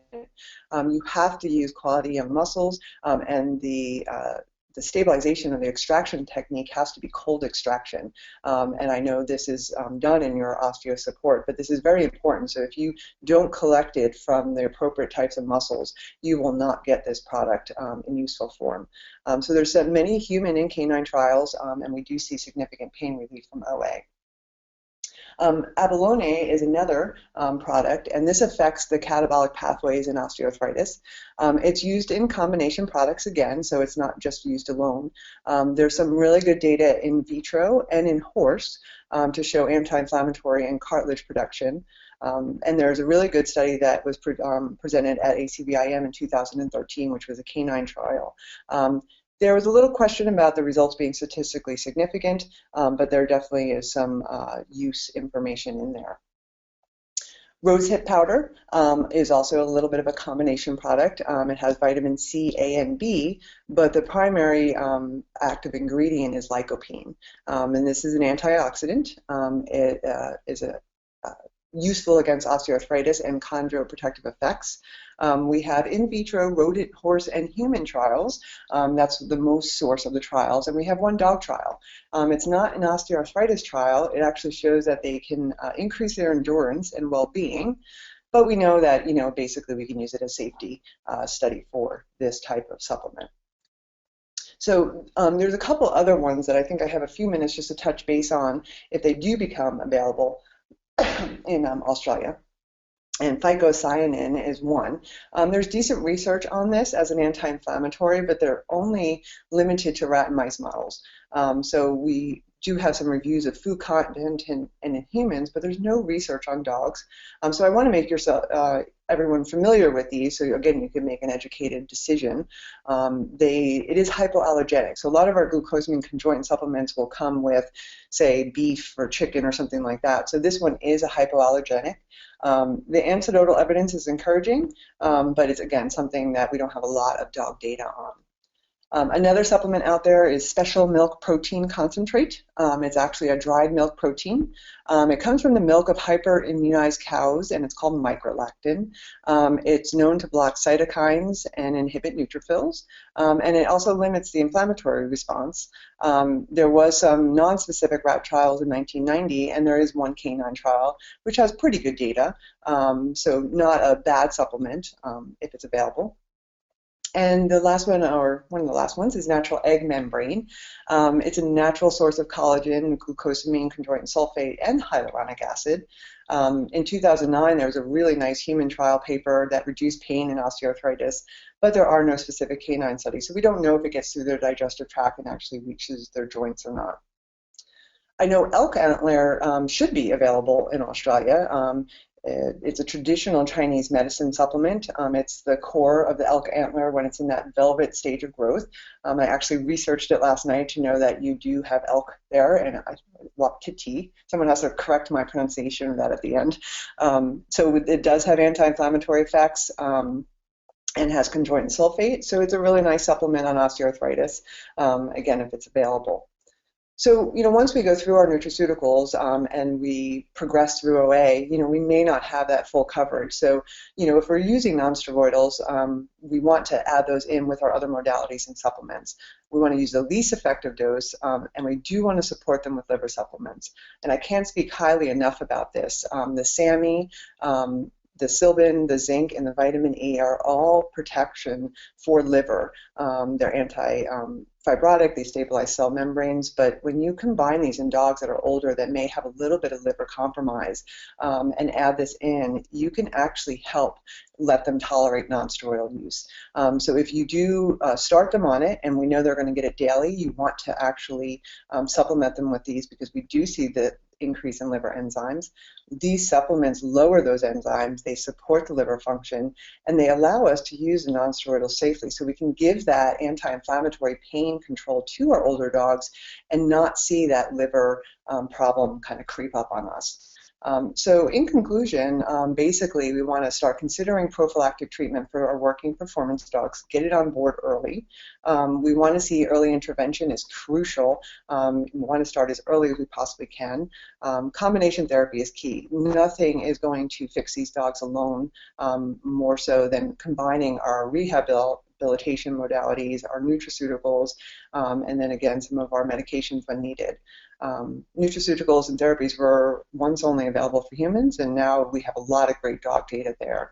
You have to use quality young mussels, and the stabilization of the extraction technique has to be cold extraction. And I know this is done in your osteosupport, but this is very important. So if you don't collect it from the appropriate types of mussels, you will not get this product in useful form. So there's many human and canine trials, and we do see significant pain relief from OA. Abalone is another product, and this affects the catabolic pathways in osteoarthritis. It's used in combination products again, so it's not just used alone. There's some really good data in vitro and in horse to show anti-inflammatory and cartilage production. And there's a really good study that was presented at ACVIM in 2013, which was a canine trial. There was a little question about the results being statistically significant, but there definitely is some use information in there. Rosehip powder is also a little bit of a combination product. It has vitamin C, A, and B, but the primary active ingredient is lycopene. And this is an antioxidant. It is useful against osteoarthritis and chondroprotective effects. We have in vitro rodent, horse, and human trials. That's the most source of the trials, and we have one dog trial. It's not an osteoarthritis trial. It actually shows that they can increase their endurance and well-being, but we know that, basically we can use it as a safety study for this type of supplement. So there's a couple other ones that I think I have a few minutes just to touch base on if they do become available in Australia. And phycocyanin is one. There's decent research on this as an anti-inflammatory, but they're only limited to rat and mice models. So we do have some reviews of food content and in humans, but there's no research on dogs. So I want to make everyone familiar with these, so again, you can make an educated decision. It is hypoallergenic, so a lot of our glucosamine chondroitin supplements will come with, say, beef or chicken or something like that. So this one is a hypoallergenic. The anecdotal evidence is encouraging, but it's, again, something that we don't have a lot of dog data on. Another supplement out there is special milk protein concentrate. It's actually a dried milk protein. It comes from the milk of hyperimmunized cows, and it's called microlactin. It's known to block cytokines and inhibit neutrophils, and it also limits the inflammatory response. There was some non-specific rat trials in 1990, and there is one canine trial, which has pretty good data, so not a bad supplement if it's available. And the last one, or one of the last ones, is natural egg membrane. It's a natural source of collagen, glucosamine, chondroitin sulfate, and hyaluronic acid. In 2009, there was a really nice human trial paper that reduced pain in osteoarthritis, but there are no specific canine studies, so we don't know if it gets through their digestive tract and actually reaches their joints or not. I know elk antler should be available in Australia. It's a traditional Chinese medicine supplement. It's the core of the elk antler when it's in that velvet stage of growth. I actually researched it last night to know that you do have elk there, and wapiti. Someone has to correct my pronunciation of that at the end. So it does have anti-inflammatory effects and has chondroitin sulfate. So it's a really nice supplement on osteoarthritis, again, if it's available. So, once we go through our nutraceuticals and we progress through OA, we may not have that full coverage. So, if we're using nonsteroidals, we want to add those in with our other modalities and supplements. We want to use the least effective dose, and we do want to support them with liver supplements. And I can't speak highly enough about this. The SAMe, the Sylvan, the zinc, and the vitamin E are all protection for liver. They're anti-fibrotic, they stabilize cell membranes, but when you combine these in dogs that are older that may have a little bit of liver compromise and add this in, you can actually help let them tolerate nonsteroidal use. So if you do start them on it, and we know they're going to get it daily, you want to actually supplement them with these, because we do see the increase in liver enzymes. These supplements lower those enzymes, they support the liver function, and they allow us to use the nonsteroidals safely. So we can give that anti-inflammatory pain control to our older dogs and not see that liver problem kind of creep up on us. So in conclusion, basically we want to start considering prophylactic treatment for our working performance dogs, get it on board early. We want to see early intervention is crucial. We want to start as early as we possibly can. Combination therapy is key. Nothing is going to fix these dogs alone, more so than combining our rehabilitation modalities, our nutraceuticals, and then again some of our medications when needed. Nutraceuticals and therapies were once only available for humans, and now we have a lot of great dog data there.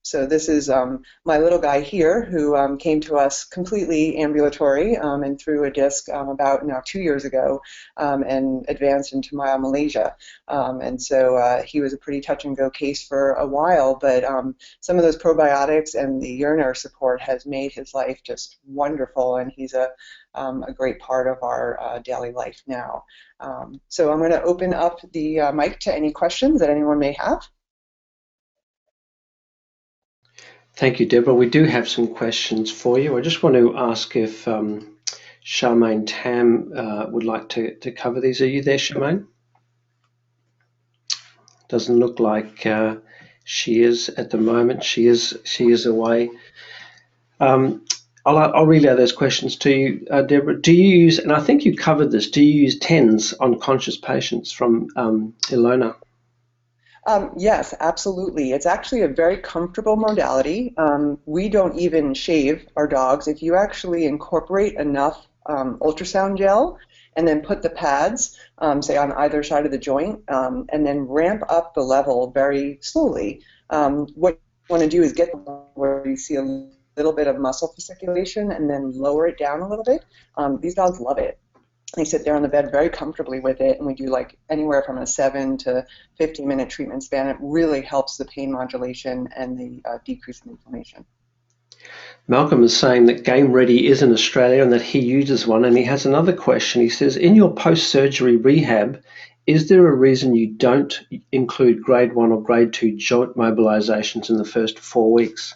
So this is my little guy here who came to us completely ambulatory and through a disc about now 2 years ago and advanced into myomalacia. And so he was a pretty touch and go case for a while, but some of those probiotics and the urinary support has made his life just wonderful, and he's a great part of our daily life now. So I'm going to open up the mic to any questions that anyone may have. Thank you, Deborah. We do have some questions for you. I just want to ask if Charmaine Tam would like to cover these. Are you there, Charmaine? Doesn't look like she is at the moment. She is away. I'll relay those questions to you, Deborah. Do you use, and I think you covered this, do you use TENS on conscious patients from Ilona? Yes, absolutely. It's actually a very comfortable modality. We don't even shave our dogs. If you actually incorporate enough ultrasound gel and then put the pads, say on either side of the joint, and then ramp up the level very slowly, what you want to do is get where you see a little bit of muscle fasciculation and then lower it down a little bit. These dogs love it. They sit there on the bed very comfortably with it, and we do like anywhere from a 7 to 15-minute treatment span. It really helps the pain modulation and the decrease in inflammation. Malcolm is saying that Game Ready is in Australia and that he uses one, and he has another question. He says, in your post-surgery rehab, is there a reason you don't include grade 1 or grade 2 joint mobilizations in the first 4 weeks?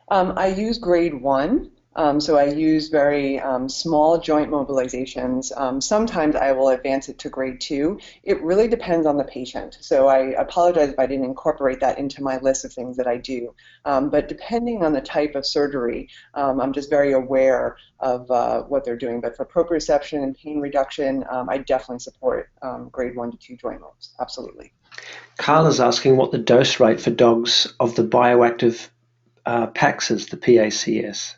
I use grade 1. So I use very small joint mobilizations. Sometimes I will advance it to grade 2. It really depends on the patient. So I apologize if I didn't incorporate that into my list of things that I do. But depending on the type of surgery, I'm just very aware of what they're doing. But for proprioception and pain reduction, I definitely support grade 1 to 2 joint moves. Absolutely. Carla's asking what the dose rate for dogs of the bioactive PACs is, the PACS.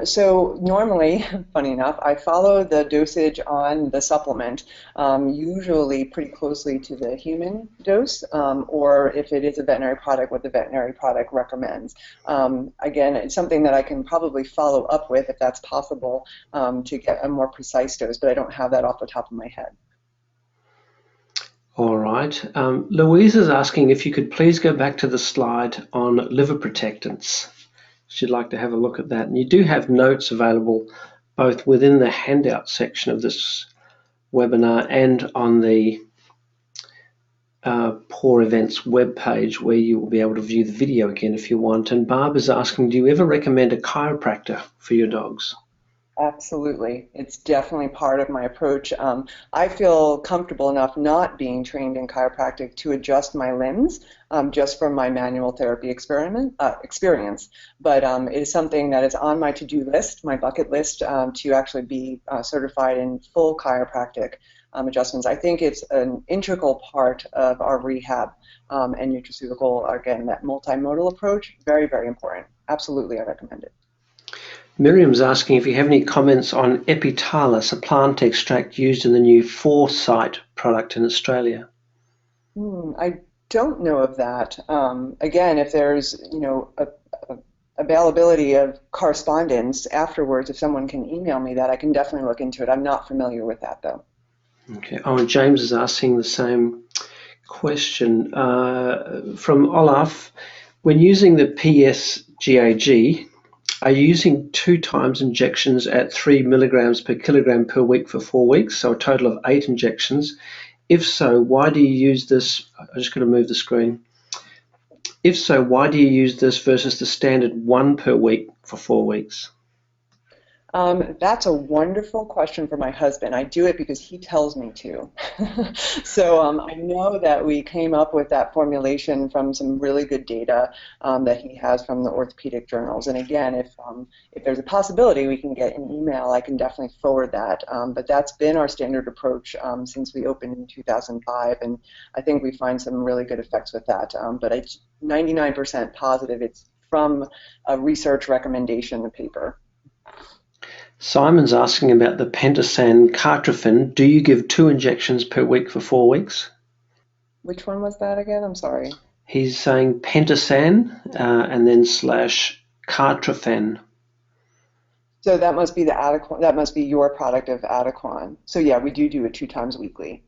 So normally, funny enough, I follow the dosage on the supplement, usually pretty closely to the human dose, or if it is a veterinary product, what the veterinary product recommends. Again, it's something that I can probably follow up with if that's possible to get a more precise dose, but I don't have that off the top of my head. All right. Louise is asking if you could please go back to the slide on liver protectants. She'd like to have a look at that. And you do have notes available both within the handout section of this webinar and on the Poor Events webpage, where you will be able to view the video again if you want. And Barb is asking, do you ever recommend a chiropractor for your dogs? Absolutely. It's definitely part of my approach. I feel comfortable enough not being trained in chiropractic to adjust my limbs just from my manual therapy experience. But it is something that is on my to-do list, my bucket list, to actually be certified in full chiropractic adjustments. I think it's an integral part of our rehab and nutraceutical, again, that multimodal approach, very, very important. Absolutely, I recommend it. Miriam's asking if you have any comments on Epitalis, a plant extract used in the new Foresight product in Australia. I don't know of that. Again, if there's, a availability of correspondence afterwards, if someone can email me that, I can definitely look into it. I'm not familiar with that though. Okay. Oh, and James is asking the same question from Olaf. When using the PSGAG, are you using 2 times injections at 3 milligrams per kilogram per week for 4 weeks, so a total of 8 injections? If so, why do you use this? I'm just going to move the screen. If so, why do you use this versus the standard 1 per week for 4 weeks? That's a wonderful question for my husband. I do it because he tells me to. So I know that we came up with that formulation from some really good data that he has from the orthopedic journals. And again, if there's a possibility we can get an email, I can definitely forward that. But that's been our standard approach since we opened in 2005, and I think we find some really good effects with that. But it's 99% positive it's from a research recommendation in the paper. Simon's asking about the Pentasan Cartrophin. Do you give 2 injections per week for 4 weeks? Which one was that again? I'm sorry. He's saying Pentasan and then slash Cartrophin. So that must be the Adequan. That must be your product of Adequan. So yeah, we do it 2 times weekly.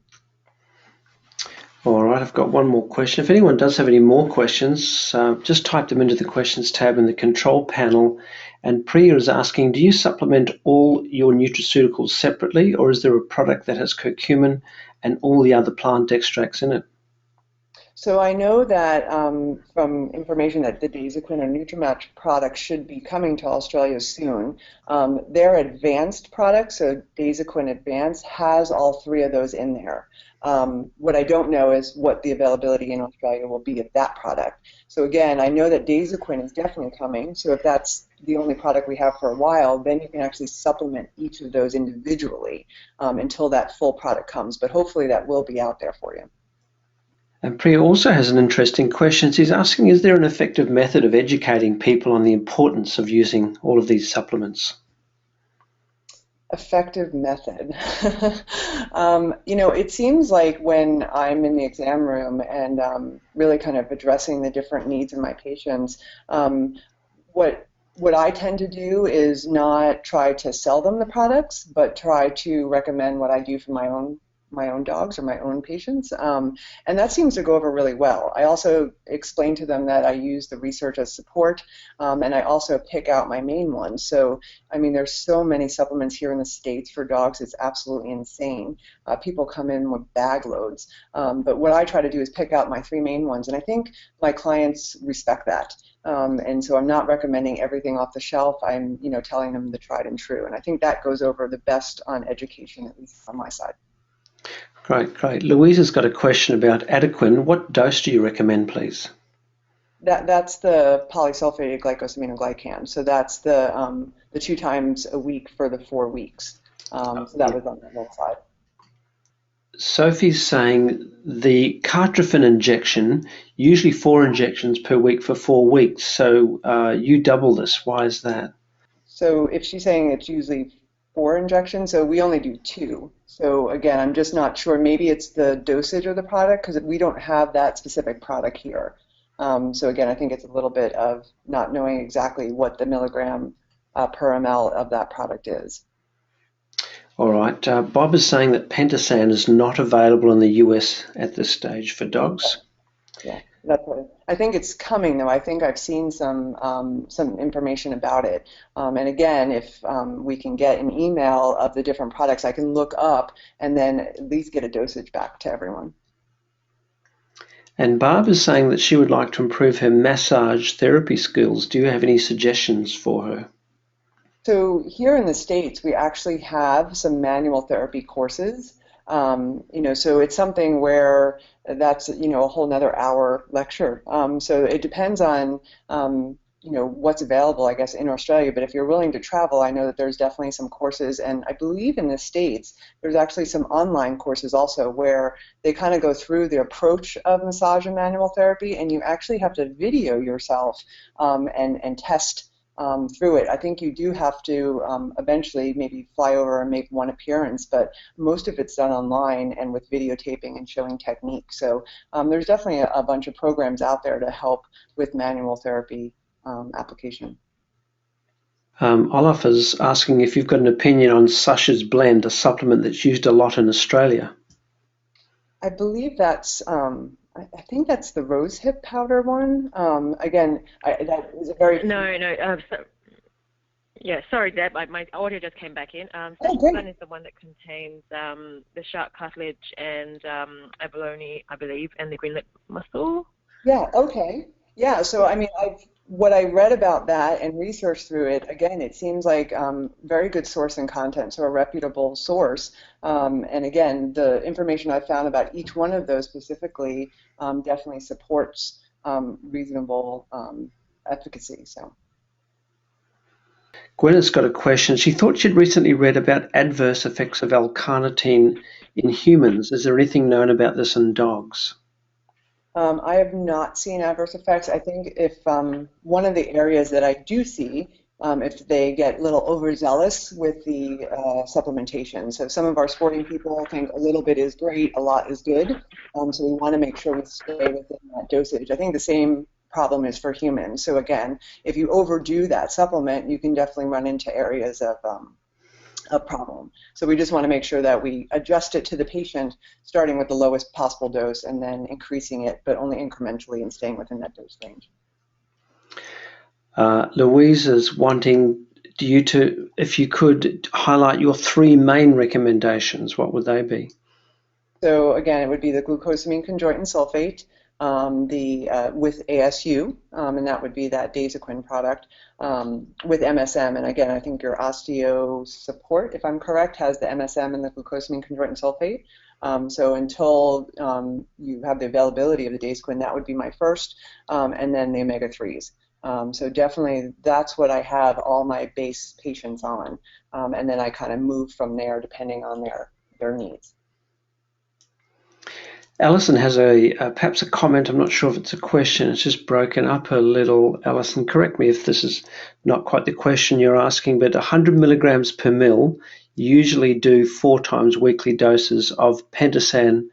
All right, I've got one more question. If anyone does have any more questions, just type them into the questions tab in the control panel. And Priya is asking, do you supplement all your nutraceuticals separately, or is there a product that has curcumin and all the other plant extracts in it? So I know that from information that the Dasequin and Nutrimatch products should be coming to Australia soon. Their advanced product, so Dasequin Advanced, has all 3 of those in there. What I don't know is what the availability in Australia will be of that product. So again, I know that Dasequin is definitely coming, so if that's the only product we have for a while, then you can actually supplement each of those individually until that full product comes. But hopefully that will be out there for you. And Priya also has an interesting question. She's asking, is there an effective method of educating people on the importance of using all of these supplements? Effective method. It seems like when I'm in the exam room and really kind of addressing the different needs of my patients, what I tend to do is not try to sell them the products, but try to recommend what I do for my own dogs or my own patients, and that seems to go over really well. I also explain to them that I use the research as support, and I also pick out my main ones. So, I mean, there's so many supplements here in the States for dogs, it's absolutely insane. People come in with bag loads, but what I try to do is pick out my 3 main ones, and I think my clients respect that. And so I'm not recommending everything off the shelf. I'm, telling them the tried and true, and I think that goes over the best on education, at least on my side. Great. Louisa's got a question about Adequin. What dose do you recommend, please? That's the polysulfated glycosaminoglycan. So that's the 2 times a week for the 4 weeks. So that was on the left side. Sophie's saying the Cartrophin injection, usually 4 injections per week for 4 weeks. So you double this. Why is that? So if she's saying it's usually 4 injections, so we only do 2. So again, I'm just not sure. Maybe it's the dosage of the product because we don't have that specific product here. So again, I think it's a little bit of not knowing exactly what the milligram per ml of that product is. All right. Bob is saying that Pentasan is not available in the US at this stage for dogs. Yeah, that's what I think it's coming though. I think I've seen some information about it. And again, if we can get an email of the different products, I can look up and then at least get a dosage back to everyone. And Barb is saying that she would like to improve her massage therapy skills. Do you have any suggestions for her? So here in the States, we actually have some manual therapy courses. So it's something where that's, a whole nother hour lecture. So it depends on, what's available, I guess, in Australia. But if you're willing to travel, I know that there's definitely some courses. And I believe in the States, there's actually some online courses also where they kind of go through the approach of massage and manual therapy, and you actually have to video yourself and test through it. I think you do have to eventually maybe fly over and make one appearance, but most of it's done online and with videotaping and showing technique. So there's definitely a bunch of programs out there to help with manual therapy application. Olaf is asking if you've got an opinion on Sush's Blend, a supplement that's used a lot in Australia. I believe that's, I think that's the rose hip powder one. Again, that is a very... Sorry, Deb, my audio just came back in. Great. One is the one that contains the shark cartilage and abalone, I believe, and the green lip mussel. Yeah, okay. Yeah, so I mean, what I read about that and researched through it, again, it seems like very good source and content, so a reputable source. And again, the information I found about each one of those specifically definitely supports reasonable efficacy. So. Gwyneth's got a question. She thought she'd recently read about adverse effects of L-carnitine in humans. Is there anything known about this in dogs? I have not seen adverse effects. I think if one of the areas that I do see, if they get a little overzealous with the supplementation. So some of our sporting people think a little bit is great, a lot is good. So we want to make sure we stay within that dosage. I think the same problem is for humans. So again, if you overdo that supplement, you can definitely run into areas of a problem. So we just want to make sure that we adjust it to the patient, starting with the lowest possible dose and then increasing it, but only incrementally and staying within that dose range. Louise is wanting you to, if you could, highlight your 3 main recommendations. What would they be? So again, it would be the glucosamine chondroitin sulfate, with ASU, and that would be that Dasequin product, with MSM. And again, I think your osteo support, if I'm correct, has the MSM and the glucosamine chondroitin sulfate. So until you have the availability of the Dasequin, that would be my first, and then the omega-3s. So definitely that's what I have all my base patients on, and then I kind of move from there depending on their needs. Alison has perhaps a comment. I'm not sure if it's a question. It's just broken up a little. Alison, correct me if this is not quite the question you're asking, but 100 milligrams per mil usually do 4 times weekly doses of pentosan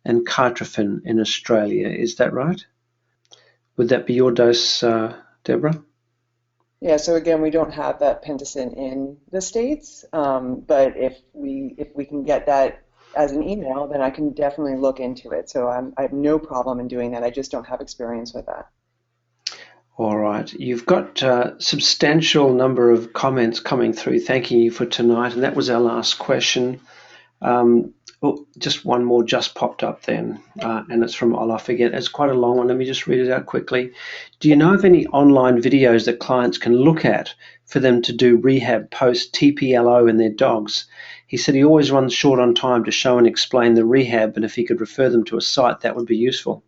and cartrophin in Australia. Is that right? Would that be your dose, Deborah? Yeah, so again, we don't have that pentosan in the States, but if we can get that as an email, then I can definitely look into it. So I have no problem in doing that. I just don't have experience with that. All right. You've got a substantial number of comments coming through thanking you for tonight, and that was our last question. Just one more just popped up then, and it's from Olaf again. It's quite a long one. Let me just read it out quickly. Do you know of any online videos that clients can look at for them to do rehab post-TPLO in their dogs? He said he always runs short on time to show and explain the rehab, and if he could refer them to a site, that would be useful.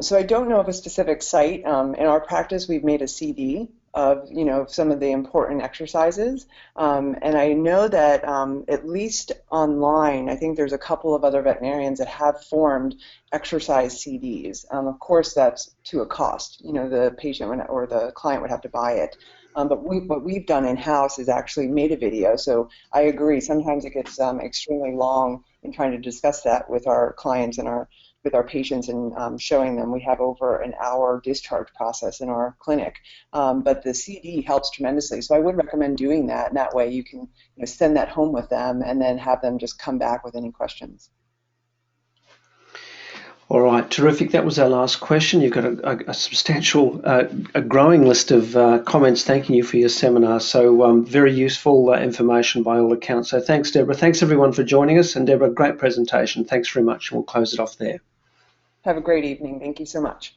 So I don't know of a specific site. In our practice, we've made a CD of some of the important exercises, and I know that at least online, I think there's a couple of other veterinarians that have formed exercise CDs. Of course, that's to a cost. The patient or the client would have to buy it. But what we've done in-house is actually made a video. So I agree. Sometimes it gets extremely long in trying to discuss that with our clients and with our patients and showing them. We have over an hour discharge process in our clinic. But the CD helps tremendously. So I would recommend doing that. And that way you can send that home with them and then have them just come back with any questions. All right, terrific. That was our last question. You've got a substantial, a growing list of comments thanking you for your seminar. So very useful information by all accounts. So thanks, Deborah. Thanks, everyone, for joining us. And Deborah, great presentation. Thanks very much. We'll close it off there. Have a great evening. Thank you so much.